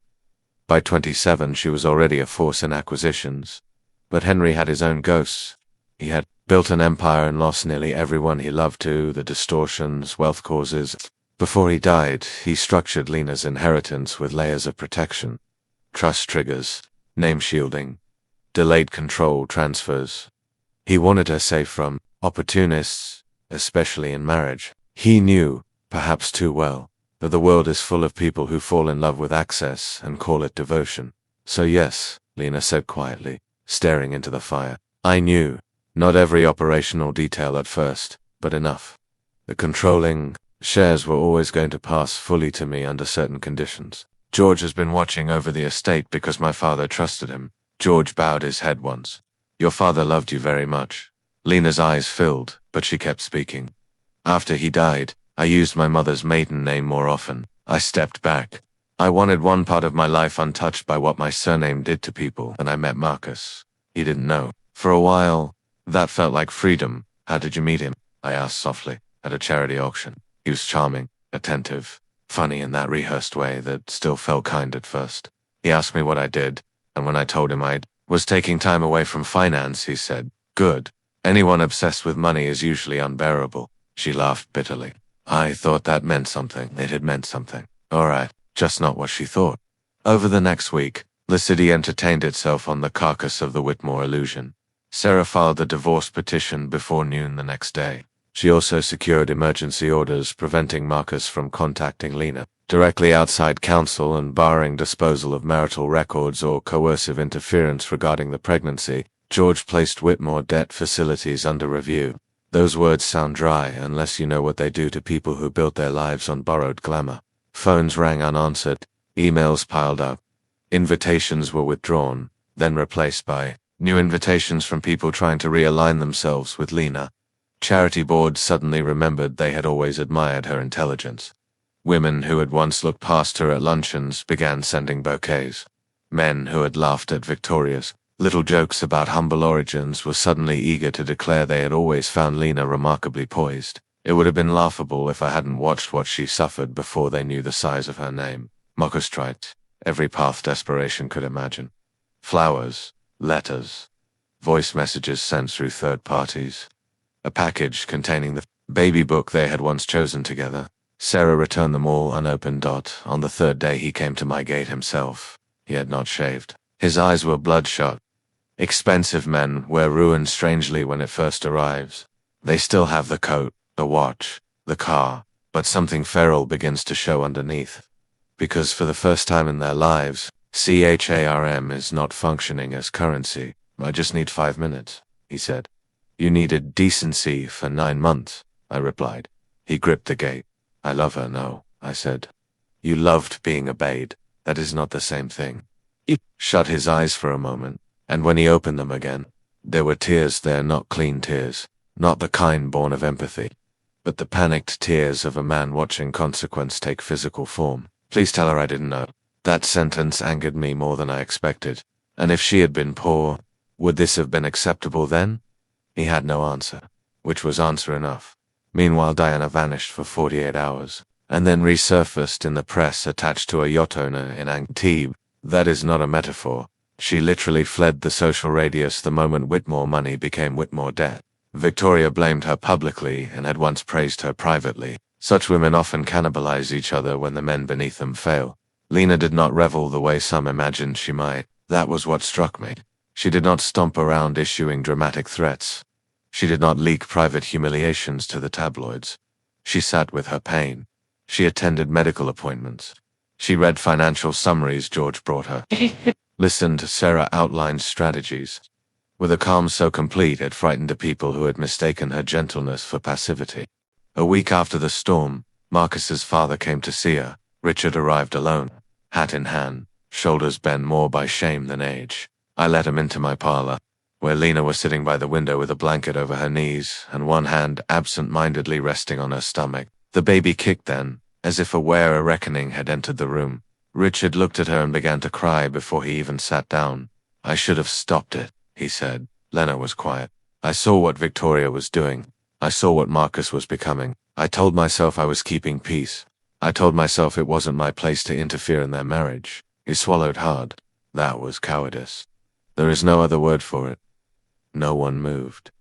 By 27 she was already a force in acquisitions. But Henry had his own ghosts. He had built an empire and lost nearly everyone he loved to the distortions, wealth causes. Before he died, he structured Lena's inheritance with layers of protection. Trust triggers, name shielding, delayed control transfers. He wanted her safe from opportunists, especially in marriage. He knew, perhaps too well, that the world is full of people who fall in love with access and call it devotion. So yes, Lena said quietly, staring into the fire. I knew, not every operational detail at first, but enough. The controlling shares were always going to pass fully to me under certain conditions. George has been watching over the estate because my father trusted him. George bowed his head once. Your father loved you very much. Lena's eyes filled, but she kept speaking. After he died, I used my mother's maiden name more often. I stepped back. I wanted one part of my life untouched by what my surname did to people, and I met Marcus. He didn't know. For a while, that felt like freedom. How did you meet him? I asked softly. At a charity auction. He was charming, attentive, funny in that rehearsed way that still felt kind at first. He asked me what I did, and when I told him I was taking time away from finance, he said, "Good. Anyone obsessed with money is usually unbearable." She laughed bitterly. I thought that meant something. It had meant something. All right, just not what she thought. Over the next week, the city entertained itself on the carcass of the Whitmore illusion. Sarah filed the divorce petition before noon the next day. She also secured emergency orders preventing Marcus from contacting Lena directly outside counsel and barring disposal of marital records or coercive interference regarding the pregnancy. George placed Whitmore debt facilities under review. Those words sound dry unless you know what they do to people who built their lives on borrowed glamour. Phones rang unanswered, emails piled up. Invitations were withdrawn, then replaced by new invitations from people trying to realign themselves with Lena. Charity boards suddenly remembered they had always admired her intelligence. Women who had once looked past her at luncheons began sending bouquets. Men who had laughed at Victoria's little jokes about humble origins were suddenly eager to declare they had always found Lena remarkably poised. It would have been laughable if I hadn't watched what she suffered before they knew the size of her name. Marcus tried every path desperation could imagine. Flowers, letters, voice messages sent through third parties. A package containing the baby book they had once chosen together. Sarah returned them all unopened. On the third day he came to my gate himself. He had not shaved. His eyes were bloodshot. Expensive men wear ruined strangely when it first arrives. They still have the coat, the watch, the car, but something feral begins to show underneath. Because for the first time in their lives, CHARM is not functioning as currency. I just need 5 minutes, he said. You needed decency for 9 months, I replied. He gripped the gate. I love her, no, I said. You loved being obeyed. That is not the same thing. He shut his eyes for a moment, and when he opened them again, there were tears there, not clean tears, not the kind born of empathy, but the panicked tears of a man watching consequence take physical form. Please tell her I didn't know. That sentence angered me more than I expected. And if she had been poor, would this have been acceptable then? He had no answer, which was answer enough. Meanwhile, Diana vanished for 48 hours, and then resurfaced in the press attached to a yacht owner in Antibes. That is not a metaphor. She literally fled the social radius the moment Whitmore money became Whitmore debt. Victoria blamed her publicly and had once praised her privately. Such women often cannibalize each other when the men beneath them fail. Lena did not revel the way some imagined she might. That was what struck me. She did not stomp around issuing dramatic threats. She did not leak private humiliations to the tabloids. She sat with her pain. She attended medical appointments. She read financial summaries George brought her. Listened to Sarah outline strategies. With a calm so complete it frightened the people who had mistaken her gentleness for passivity. A week after the storm, Marcus's father came to see her. Richard arrived alone, hat in hand, shoulders bent more by shame than age. I let him into my parlor, where Lena was sitting by the window with a blanket over her knees and one hand absent-mindedly resting on her stomach. The baby kicked then, as if aware a reckoning had entered the room. Richard looked at her and began to cry before he even sat down. I should have stopped it, he said. Lena was quiet. I saw what Victoria was doing. I saw what Marcus was becoming. I told myself I was keeping peace. I told myself it wasn't my place to interfere in their marriage. He swallowed hard. That was cowardice. There is no other word for it. No one moved.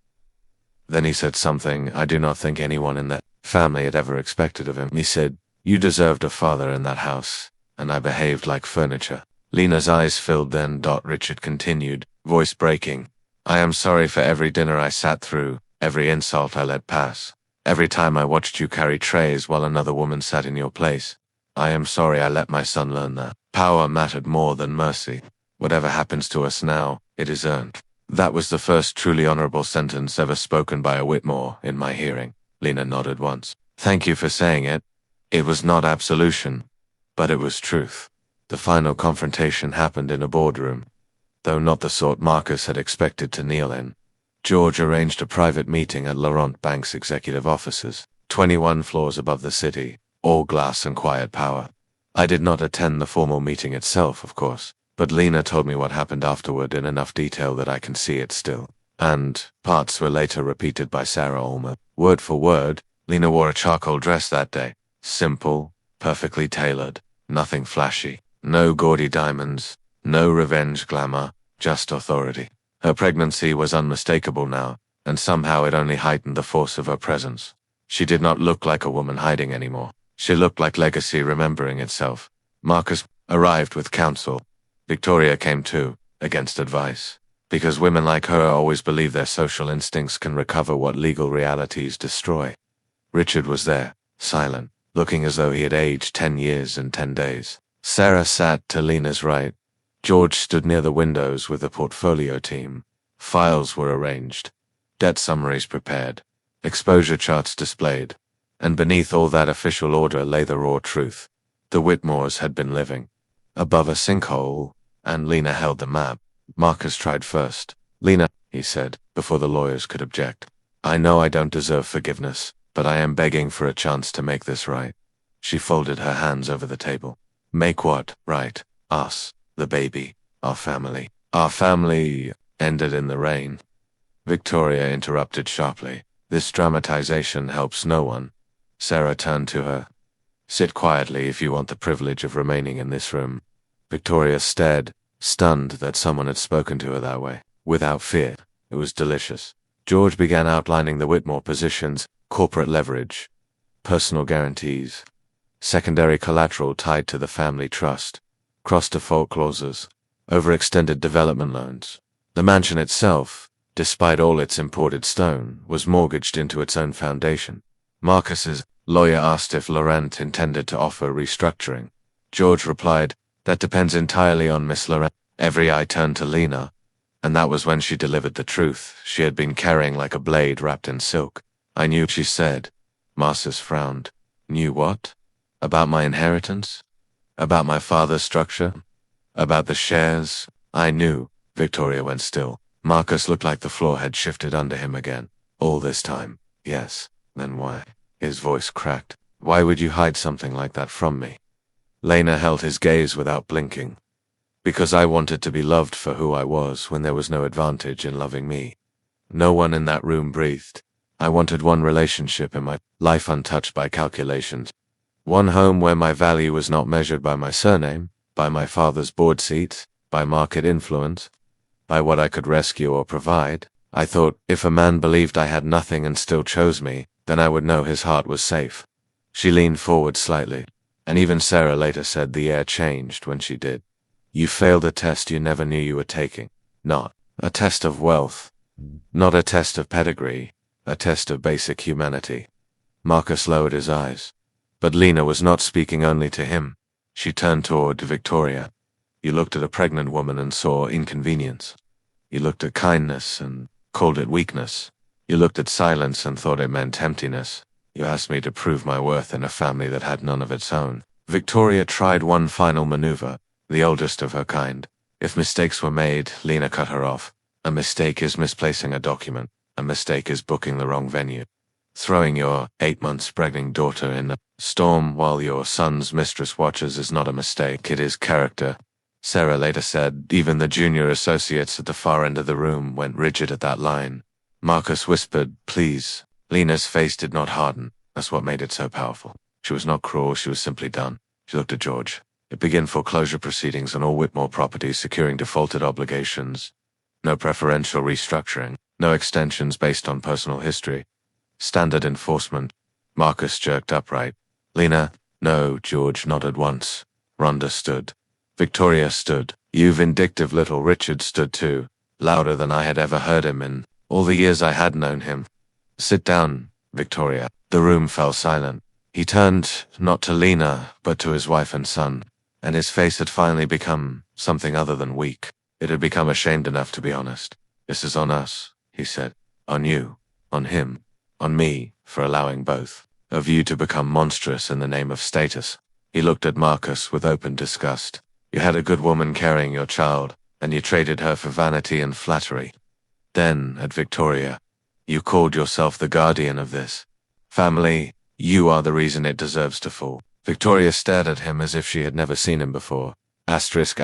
Then he said something I do not think anyone in that family had ever expected of him. He said, "You deserved a father in that house, and I behaved like furniture." Lena's eyes filled then. Richard continued, voice breaking. "I am sorry for every dinner I sat through, every insult I let pass. Every time I watched you carry trays while another woman sat in your place. I am sorry I let my son learn that power mattered more than mercy. Whatever happens to us now, it is earned. That was the first truly honorable sentence ever spoken by a Whitmore in my hearing. Lena nodded once. Thank you for saying it. It was not absolution, but it was truth. The final confrontation happened in a boardroom, though not the sort Marcus had expected to kneel in. George arranged a private meeting at Laurent Bank's executive offices, 21 floors above the city, all glass and quiet power. I did not attend the formal meeting itself, of course, but Lena told me what happened afterward in enough detail that I can see it still. And parts were later repeated by Sarah Ulmer. Word for word, Lena wore a charcoal dress that day. Simple, perfectly tailored, nothing flashy, no gaudy diamonds, no revenge glamour, just authority. Her pregnancy was unmistakable now, and somehow it only heightened the force of her presence. She did not look like a woman hiding anymore. She looked like legacy remembering itself. Marcus arrived with counsel. Victoria came too, against advice. Because women like her always believe their social instincts can recover what legal realities destroy. Richard was there, silent, looking as though he had aged 10 years and 10 days. Sarah sat to Lena's right. George stood near the windows with the portfolio team. Files were arranged, debt summaries prepared, exposure charts displayed, and beneath all that official order lay the raw truth. The Whitmores had been living above a sinkhole, and Lena held the map. Marcus tried first. Lena, he said, before the lawyers could object. I know I don't deserve forgiveness, but I am begging for a chance to make this right. She folded her hands over the table. Make what right? Us. The baby, our family. Our family ended in the rain. Victoria interrupted sharply. This dramatization helps no one. Sarah turned to her. Sit quietly if you want the privilege of remaining in this room. Victoria stared, stunned that someone had spoken to her that way. Without fear. It was delicious. George began outlining the Whitmore positions, corporate leverage, personal guarantees, secondary collateral tied to the family trust, cross-default clauses, overextended development loans. The mansion itself, despite all its imported stone, was mortgaged into its own foundation. Marcus's lawyer asked if Laurent intended to offer restructuring. George replied, that depends entirely on Miss Laurent. Every eye turned to Lena, and that was when she delivered the truth she had been carrying like a blade wrapped in silk. I knew, she said. Marcus frowned. Knew what? About my inheritance? About my father's structure? About the shares? I knew. Victoria went still. Marcus looked like the floor had shifted under him again. All this time? Yes. Then why? His voice cracked. Why would you hide something like that from me? Lena held his gaze without blinking. Because I wanted to be loved for who I was when there was no advantage in loving me. No one in that room breathed. I wanted one relationship in my life untouched by calculations. One home where my value was not measured by my surname, by my father's board seat, by market influence, by what I could rescue or provide. I thought, if a man believed I had nothing and still chose me, then I would know his heart was safe. She leaned forward slightly, and even Sarah later said the air changed when she did. You failed a test you never knew you were taking. Not a test of wealth, not a test of pedigree, a test of basic humanity. Marcus lowered his eyes. But Lena was not speaking only to him. She turned toward Victoria. You looked at a pregnant woman and saw inconvenience. You looked at kindness and called it weakness. You looked at silence and thought it meant emptiness. You asked me to prove my worth in a family that had none of its own. Victoria tried one final maneuver, the oldest of her kind. If mistakes were made, Lena cut her off. A mistake is misplacing a document. A mistake is booking the wrong venue. Throwing your 8 months pregnant daughter in a storm while your son's mistress watches is not a mistake, it is character. Sarah later said even the junior associates at the far end of the room went rigid at that line. Marcus whispered, please. Lena's face did not harden. That's what made it so powerful. She was not cruel, she was simply done. She looked at George. It began foreclosure proceedings on all Whitmore properties securing defaulted obligations. No preferential restructuring. No extensions based on personal history. Standard enforcement. Marcus jerked upright. Lena, no, George nodded once. Rhonda stood. Victoria stood. You vindictive little Richard stood too, louder than I had ever heard him in all the years I had known him. Sit down, Victoria. The room fell silent. He turned, not to Lena, but to his wife and son, and his face had finally become something other than weak. It had become ashamed enough to be honest. "This is on us," he said. "On you. On him. On me, for allowing both of you to become monstrous in the name of status." He looked at Marcus with open disgust. "You had a good woman carrying your child, and you traded her for vanity and flattery. Then, at Victoria, you called yourself the guardian of this family. You are the reason it deserves to fall." Victoria stared at him as if she had never seen him before. Asterisk,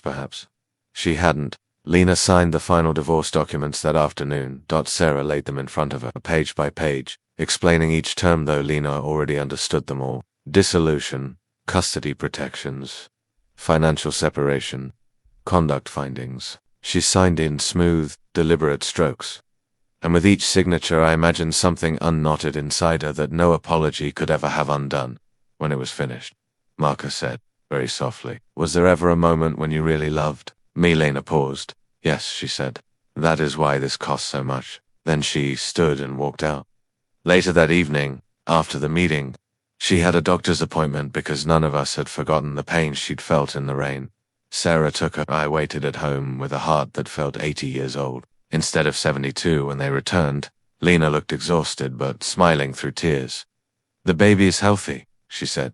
perhaps. She hadn't. Lena signed the final divorce documents that afternoon. Sarah laid them in front of her, page by page, explaining each term, though Lena already understood them all. Dissolution, custody protections, financial separation, conduct findings. She signed in smooth, deliberate strokes. And with each signature I imagined something unknotted inside her that no apology could ever have undone. When it was finished, Marcus said, very softly, "Was there ever a moment when you really loved me?" Lena paused. "Yes," she said. "That is why this costs so much." Then she stood and walked out. Later that evening, after the meeting, she had a doctor's appointment because none of us had forgotten the pain she'd felt in the rain. Sarah took her. I waited at home with a heart that felt 80 years old. Instead of 72 when they returned, Lena looked exhausted but smiling through tears. "The baby is healthy," she said.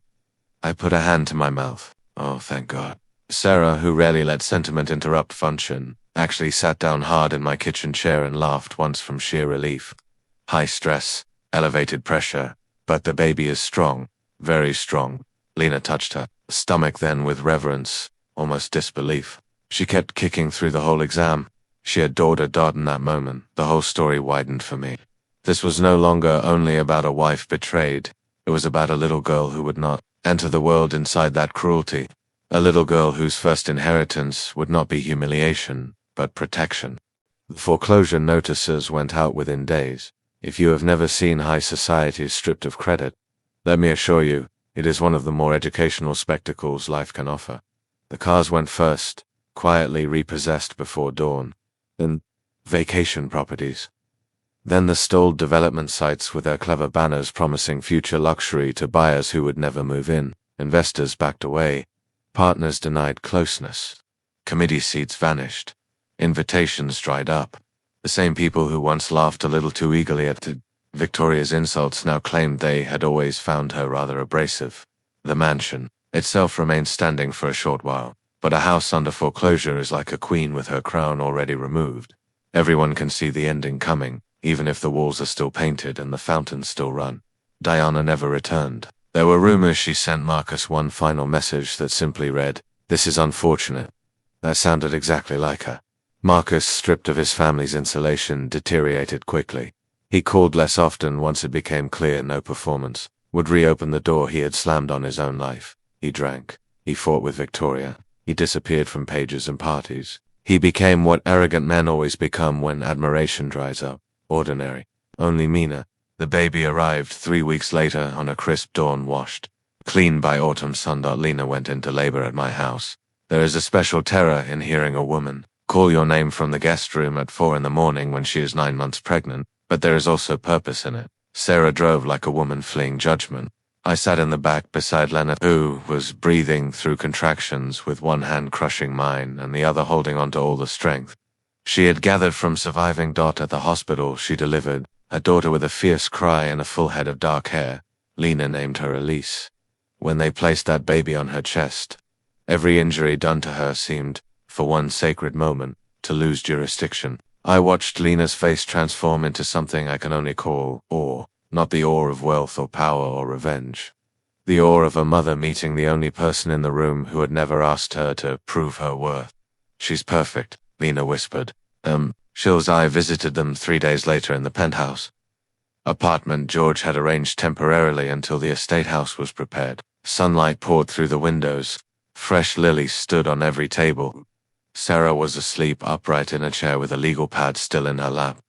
I put a hand to my mouth. "Oh, thank God." Sarah, who rarely let sentiment interrupt function, actually sat down hard in my kitchen chair and laughed once from sheer relief. "High stress, elevated pressure, but the baby is strong, very strong." Lena touched her stomach then with reverence, almost disbelief. She kept kicking through the whole exam. She adored her dot in that moment. The whole story widened for me. This was no longer only about a wife betrayed. It was about a little girl who would not enter the world inside that cruelty. A little girl whose first inheritance would not be humiliation, but protection. The foreclosure notices went out within days. If you have never seen high society stripped of credit, let me assure you, it is one of the more educational spectacles life can offer. The cars went first, quietly repossessed before dawn. Then vacation properties. Then the stalled development sites with their clever banners promising future luxury to buyers who would never move in. Investors backed away. Partners denied closeness. Committee seats vanished. Invitations dried up. The same people who once laughed a little too eagerly at Victoria's insults now claimed they had always found her rather abrasive. The mansion itself remained standing for a short while. But a house under foreclosure is like a queen with her crown already removed. Everyone can see the ending coming, even if the walls are still painted and the fountains still run. Diana never returned. There were rumors she sent Marcus one final message that simply read, "This is unfortunate." That sounded exactly like her. Marcus, stripped of his family's insulation, deteriorated quickly. He called less often once it became clear no performance would reopen the door he had slammed on his own life. He drank. He fought with Victoria. He disappeared from pages and parties. He became what arrogant men always become when admiration dries up. Ordinary. Only Mina. The baby arrived 3 weeks later on a crisp dawn, washed clean by autumn sun. Lena went into labor at my house. There is a special terror in hearing a woman call your name from the guest room at 4 in the morning when she is 9 months pregnant, but there is also purpose in it. Sarah drove like a woman fleeing judgment. I sat in the back beside Leonard, who was breathing through contractions with one hand crushing mine and the other holding on to all the strength she had gathered from surviving Dot at the hospital she delivered, a daughter with a fierce cry and a full head of dark hair. Lena named her Elise. When they placed that baby on her chest, every injury done to her seemed, for one sacred moment, to lose jurisdiction. I watched Lena's face transform into something I can only call awe. Not the awe of wealth or power or revenge. The awe of a mother meeting the only person in the room who had never asked her to prove her worth. "She's perfect," Lena whispered. Shill's I visited them 3 days later in the penthouse apartment George had arranged temporarily until the estate house was prepared. Sunlight poured through the windows. Fresh lilies stood on every table. Sarah was asleep upright in a chair with a legal pad still in her lap.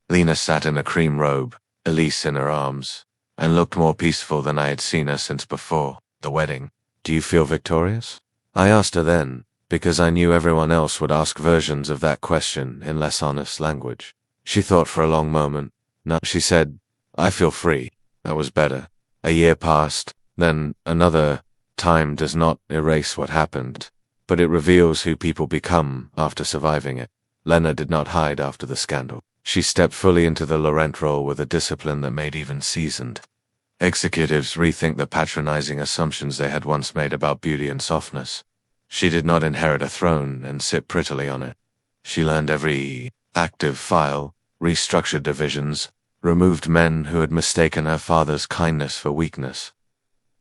Lena sat in a cream robe, Elise in her arms, and looked more peaceful than I had seen her since before the wedding. "Do you feel victorious?" I asked her then, because I knew everyone else would ask versions of that question in less honest language. She thought for a long moment. "No," she said, I feel free. That was better. A year passed, then another. Time does not erase what happened, but it reveals who people become after surviving it. Lena did not hide after the scandal. She stepped fully into the Laurent role with a discipline that made even seasoned executives rethink the patronizing assumptions they had once made about beauty and softness. She did not inherit a throne and sit prettily on it. She learned every active file, restructured divisions, removed men who had mistaken her father's kindness for weakness,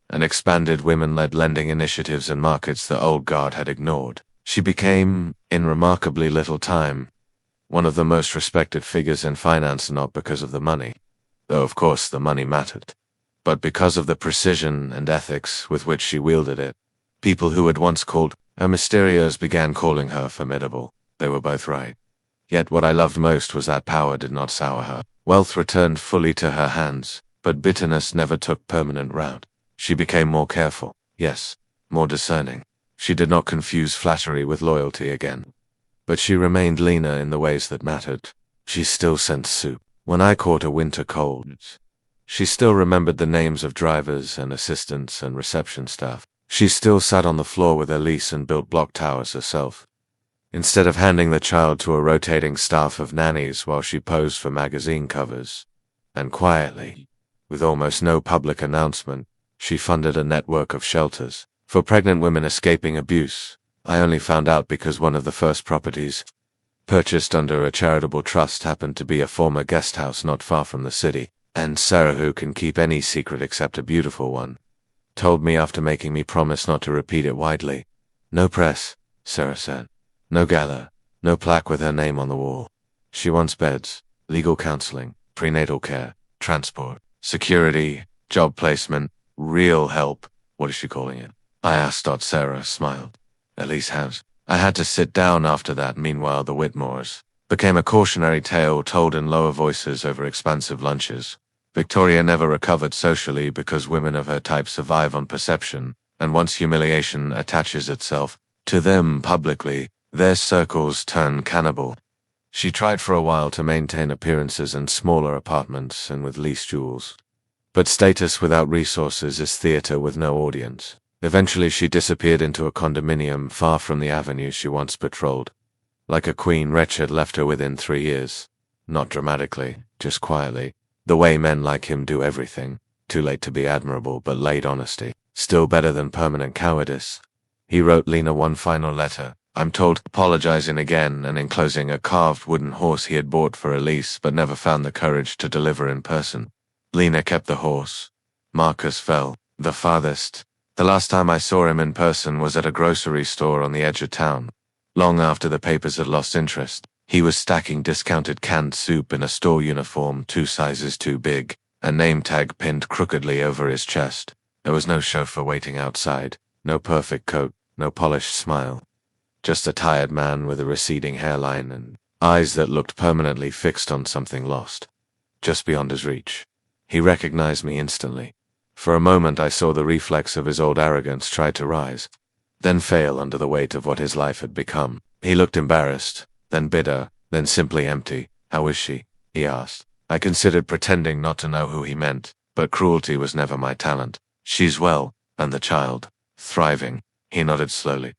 and expanded women-led lending initiatives in markets the old guard had ignored. She became, in remarkably little time, one of the most respected figures in finance, not because of the money, though of course the money mattered, but because of the precision and ethics with which she wielded it. People who had once called her mysterious began calling her formidable. They were both right. Yet what I loved most was that power did not sour her. Wealth returned fully to her hands, but bitterness never took permanent root. She became more careful, yes, more discerning. She did not confuse flattery with loyalty again. But she remained Lena in the ways that mattered. She still sent soup when I caught a winter cold. She still remembered the names of drivers and assistants and reception staff. She still sat on the floor with Elise and built block towers herself, instead of handing the child to a rotating staff of nannies while she posed for magazine covers. And quietly, with almost no public announcement, she funded a network of shelters for pregnant women escaping abuse. I only found out because one of the first properties purchased under a charitable trust happened to be a former guest house not far from the city, and Sarah, who can keep any secret except a beautiful one, told me after making me promise not to repeat it widely. No press, Sarah said. No gala, no plaque with her name on the wall. She wants beds, legal counseling, prenatal care, transport, security, job placement, real help. What is she calling it? I asked. Sarah smiled. Elise has. I had to sit down after that. Meanwhile, the Whitmores became a cautionary tale told in lower voices over expansive lunches. Victoria never recovered socially because women of her type survive on perception, and once humiliation attaches itself to them publicly, their circles turn cannibal. She tried for a while to maintain appearances in smaller apartments and with least jewels. But status without resources is theater with no audience. Eventually she disappeared into a condominium far from the avenue she once patrolled. Like a queen, Wretched left her within 3 years. Not dramatically, just quietly. The way men like him do everything. Too late to be admirable, but late honesty. Still better than permanent cowardice. He wrote Lena one final letter, I'm told, apologizing again and enclosing a carved wooden horse he had bought for Elise but never found the courage to deliver in person. Lena kept the horse. Marcus fell, the farthest. The last time I saw him in person was at a grocery store on the edge of town. Long after the papers had lost interest, he was stacking discounted canned soup in a store uniform 2 sizes too big, a name tag pinned crookedly over his chest. There was no chauffeur waiting outside, no perfect coat, no polished smile. Just a tired man with a receding hairline and eyes that looked permanently fixed on something lost, just beyond his reach. He recognized me instantly. For a moment I saw the reflex of his old arrogance try to rise, then fail under the weight of what his life had become. He looked embarrassed, then bitter, then simply empty. How is she? He asked. I considered pretending not to know who he meant, but cruelty was never my talent. She's well, and the child? Thriving. He nodded slowly.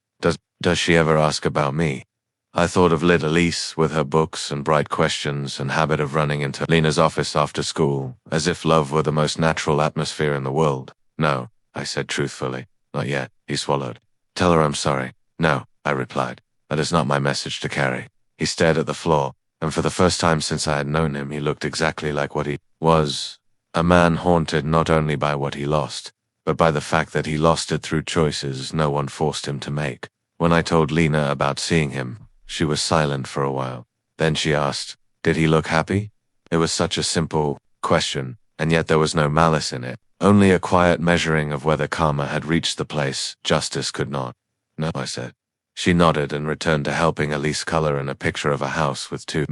Does she ever ask about me? I thought of little Elise with her books and bright questions and habit of running into Lena's office after school, as if love were the most natural atmosphere in the world. No, I said truthfully. Not yet. He swallowed. Tell her I'm sorry. No, I replied. That is not my message to carry. He stared at the floor, and for the first time since I had known him, he looked exactly like what he was. A man haunted not only by what he lost, but by the fact that he lost it through choices no one forced him to make. When I told Lena about seeing him, she was silent for a while. Then she asked, did he look happy? It was such a simple question, and yet there was no malice in it, only a quiet measuring of whether karma had reached the place justice could not. No, I said. She nodded and returned to helping Elise color in a picture of a house with too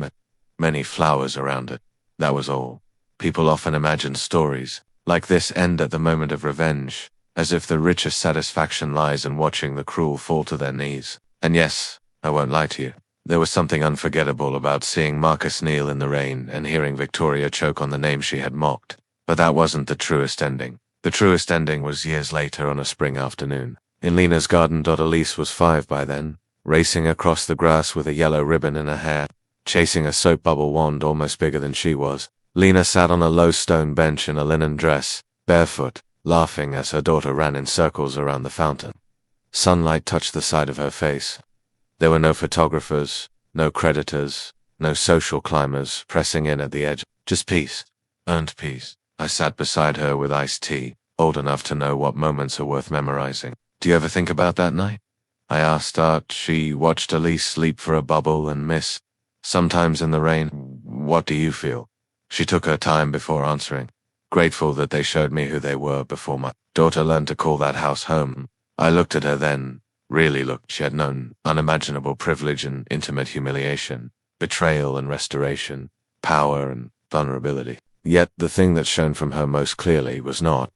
many flowers around it. That was all. People often imagine stories like this end at the moment of revenge, as if the richest satisfaction lies in watching the cruel fall to their knees. And yes, I won't lie to you, There was something unforgettable about seeing Marcus kneel in the rain and hearing Victoria choke on the name she had mocked. But that wasn't the truest ending. The truest ending was years later on a spring afternoon. In Lena's garden. Elise was 5 by then, racing across the grass with a yellow ribbon in her hair, chasing a soap bubble wand almost bigger than she was. Lena sat on a low stone bench in a linen dress, barefoot, laughing as her daughter ran in circles around the fountain. Sunlight touched the side of her face. There were no photographers, no creditors, no social climbers pressing in at the edge. Just peace. Earned peace. I sat beside her with iced tea, old enough to know what moments are worth memorizing. Do you ever think about that night? I asked Art. She watched Elise sleep for a bubble and miss. Sometimes in the rain. What do you feel? She took her time before answering, grateful that they showed me who they were before my daughter learned to call that house home. I looked at her then, really looked. She had known unimaginable privilege and intimate humiliation, betrayal and restoration, power and vulnerability. Yet the thing that shone from her most clearly was not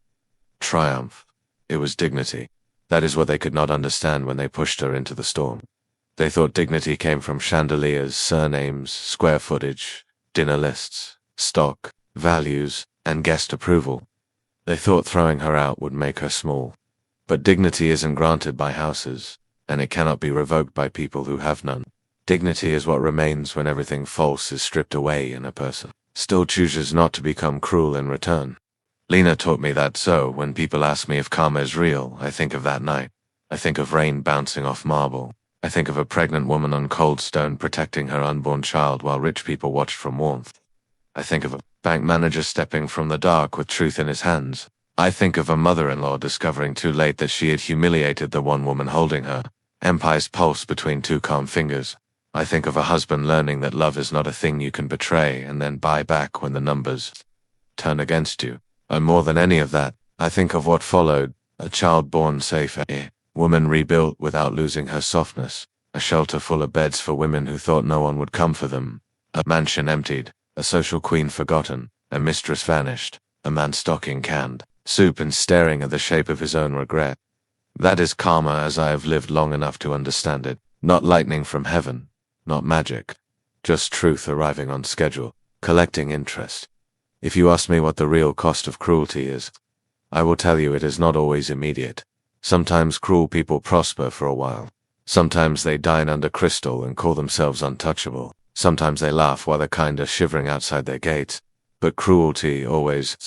triumph. It was dignity. That is what they could not understand when they pushed her into the storm. They thought dignity came from chandeliers, surnames, square footage, dinner lists, stock, values, and guest approval. They thought throwing her out would make her small. But dignity isn't granted by houses, and it cannot be revoked by people who have none. Dignity is what remains when everything false is stripped away and a person still chooses not to become cruel in return. Lena taught me that, so when people ask me if karma is real, I think of that night. I think of rain bouncing off marble. I think of a pregnant woman on cold stone protecting her unborn child while rich people watched from warmth. I think of a bank manager stepping from the dark with truth in his hands. I think of a mother-in-law discovering too late that she had humiliated the one woman holding her empire's pulse between two calm fingers. I think of a husband learning that love is not a thing you can betray and then buy back when the numbers turn against you. And more than any of that, I think of what followed: a child born safe, a woman rebuilt without losing her softness, a shelter full of beds for women who thought no one would come for them, a mansion emptied, a social queen forgotten, a mistress vanished, a man stocking canned soup and staring at the shape of his own regret. That is karma as I have lived long enough to understand it. Not lightning from heaven, not magic, just truth arriving on schedule, collecting interest. If you ask me what the real cost of cruelty is, I will tell you it is not always immediate. Sometimes cruel people prosper for a while. Sometimes they dine under crystal and call themselves untouchable. Sometimes they laugh while the kind are shivering outside their gates. But cruelty always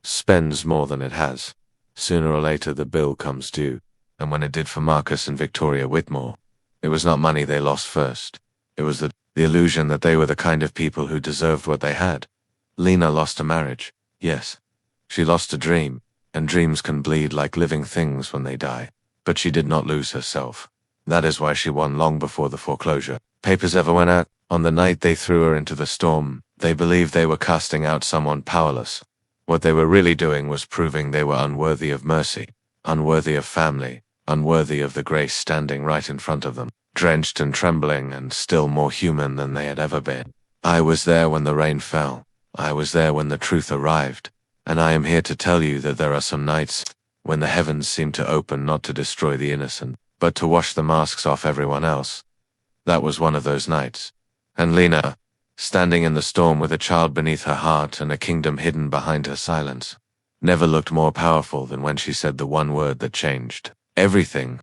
spends more than it has. Sooner or later the bill comes due. And when it did for Marcus and Victoria Whitmore, it was not money they lost first. It was the illusion that they were the kind of people who deserved what they had. Lena lost a marriage. Yes. She lost a dream, and dreams can bleed like living things when they die. But she did not lose herself. That is why she won long before the foreclosure papers ever went out. On the night they threw her into the storm, they believed they were casting out someone powerless. What they were really doing was proving they were unworthy of mercy, unworthy of family, unworthy of the grace standing right in front of them, drenched and trembling and still more human than they had ever been. I was there when the rain fell. I was there when the truth arrived. And I am here to tell you that there are some nights when the heavens seem to open not to destroy the innocent, but to wash the masks off everyone else. That was one of those nights. And Lena, standing in the storm with a child beneath her heart and a kingdom hidden behind her silence, never looked more powerful than when she said the one word that changed everything.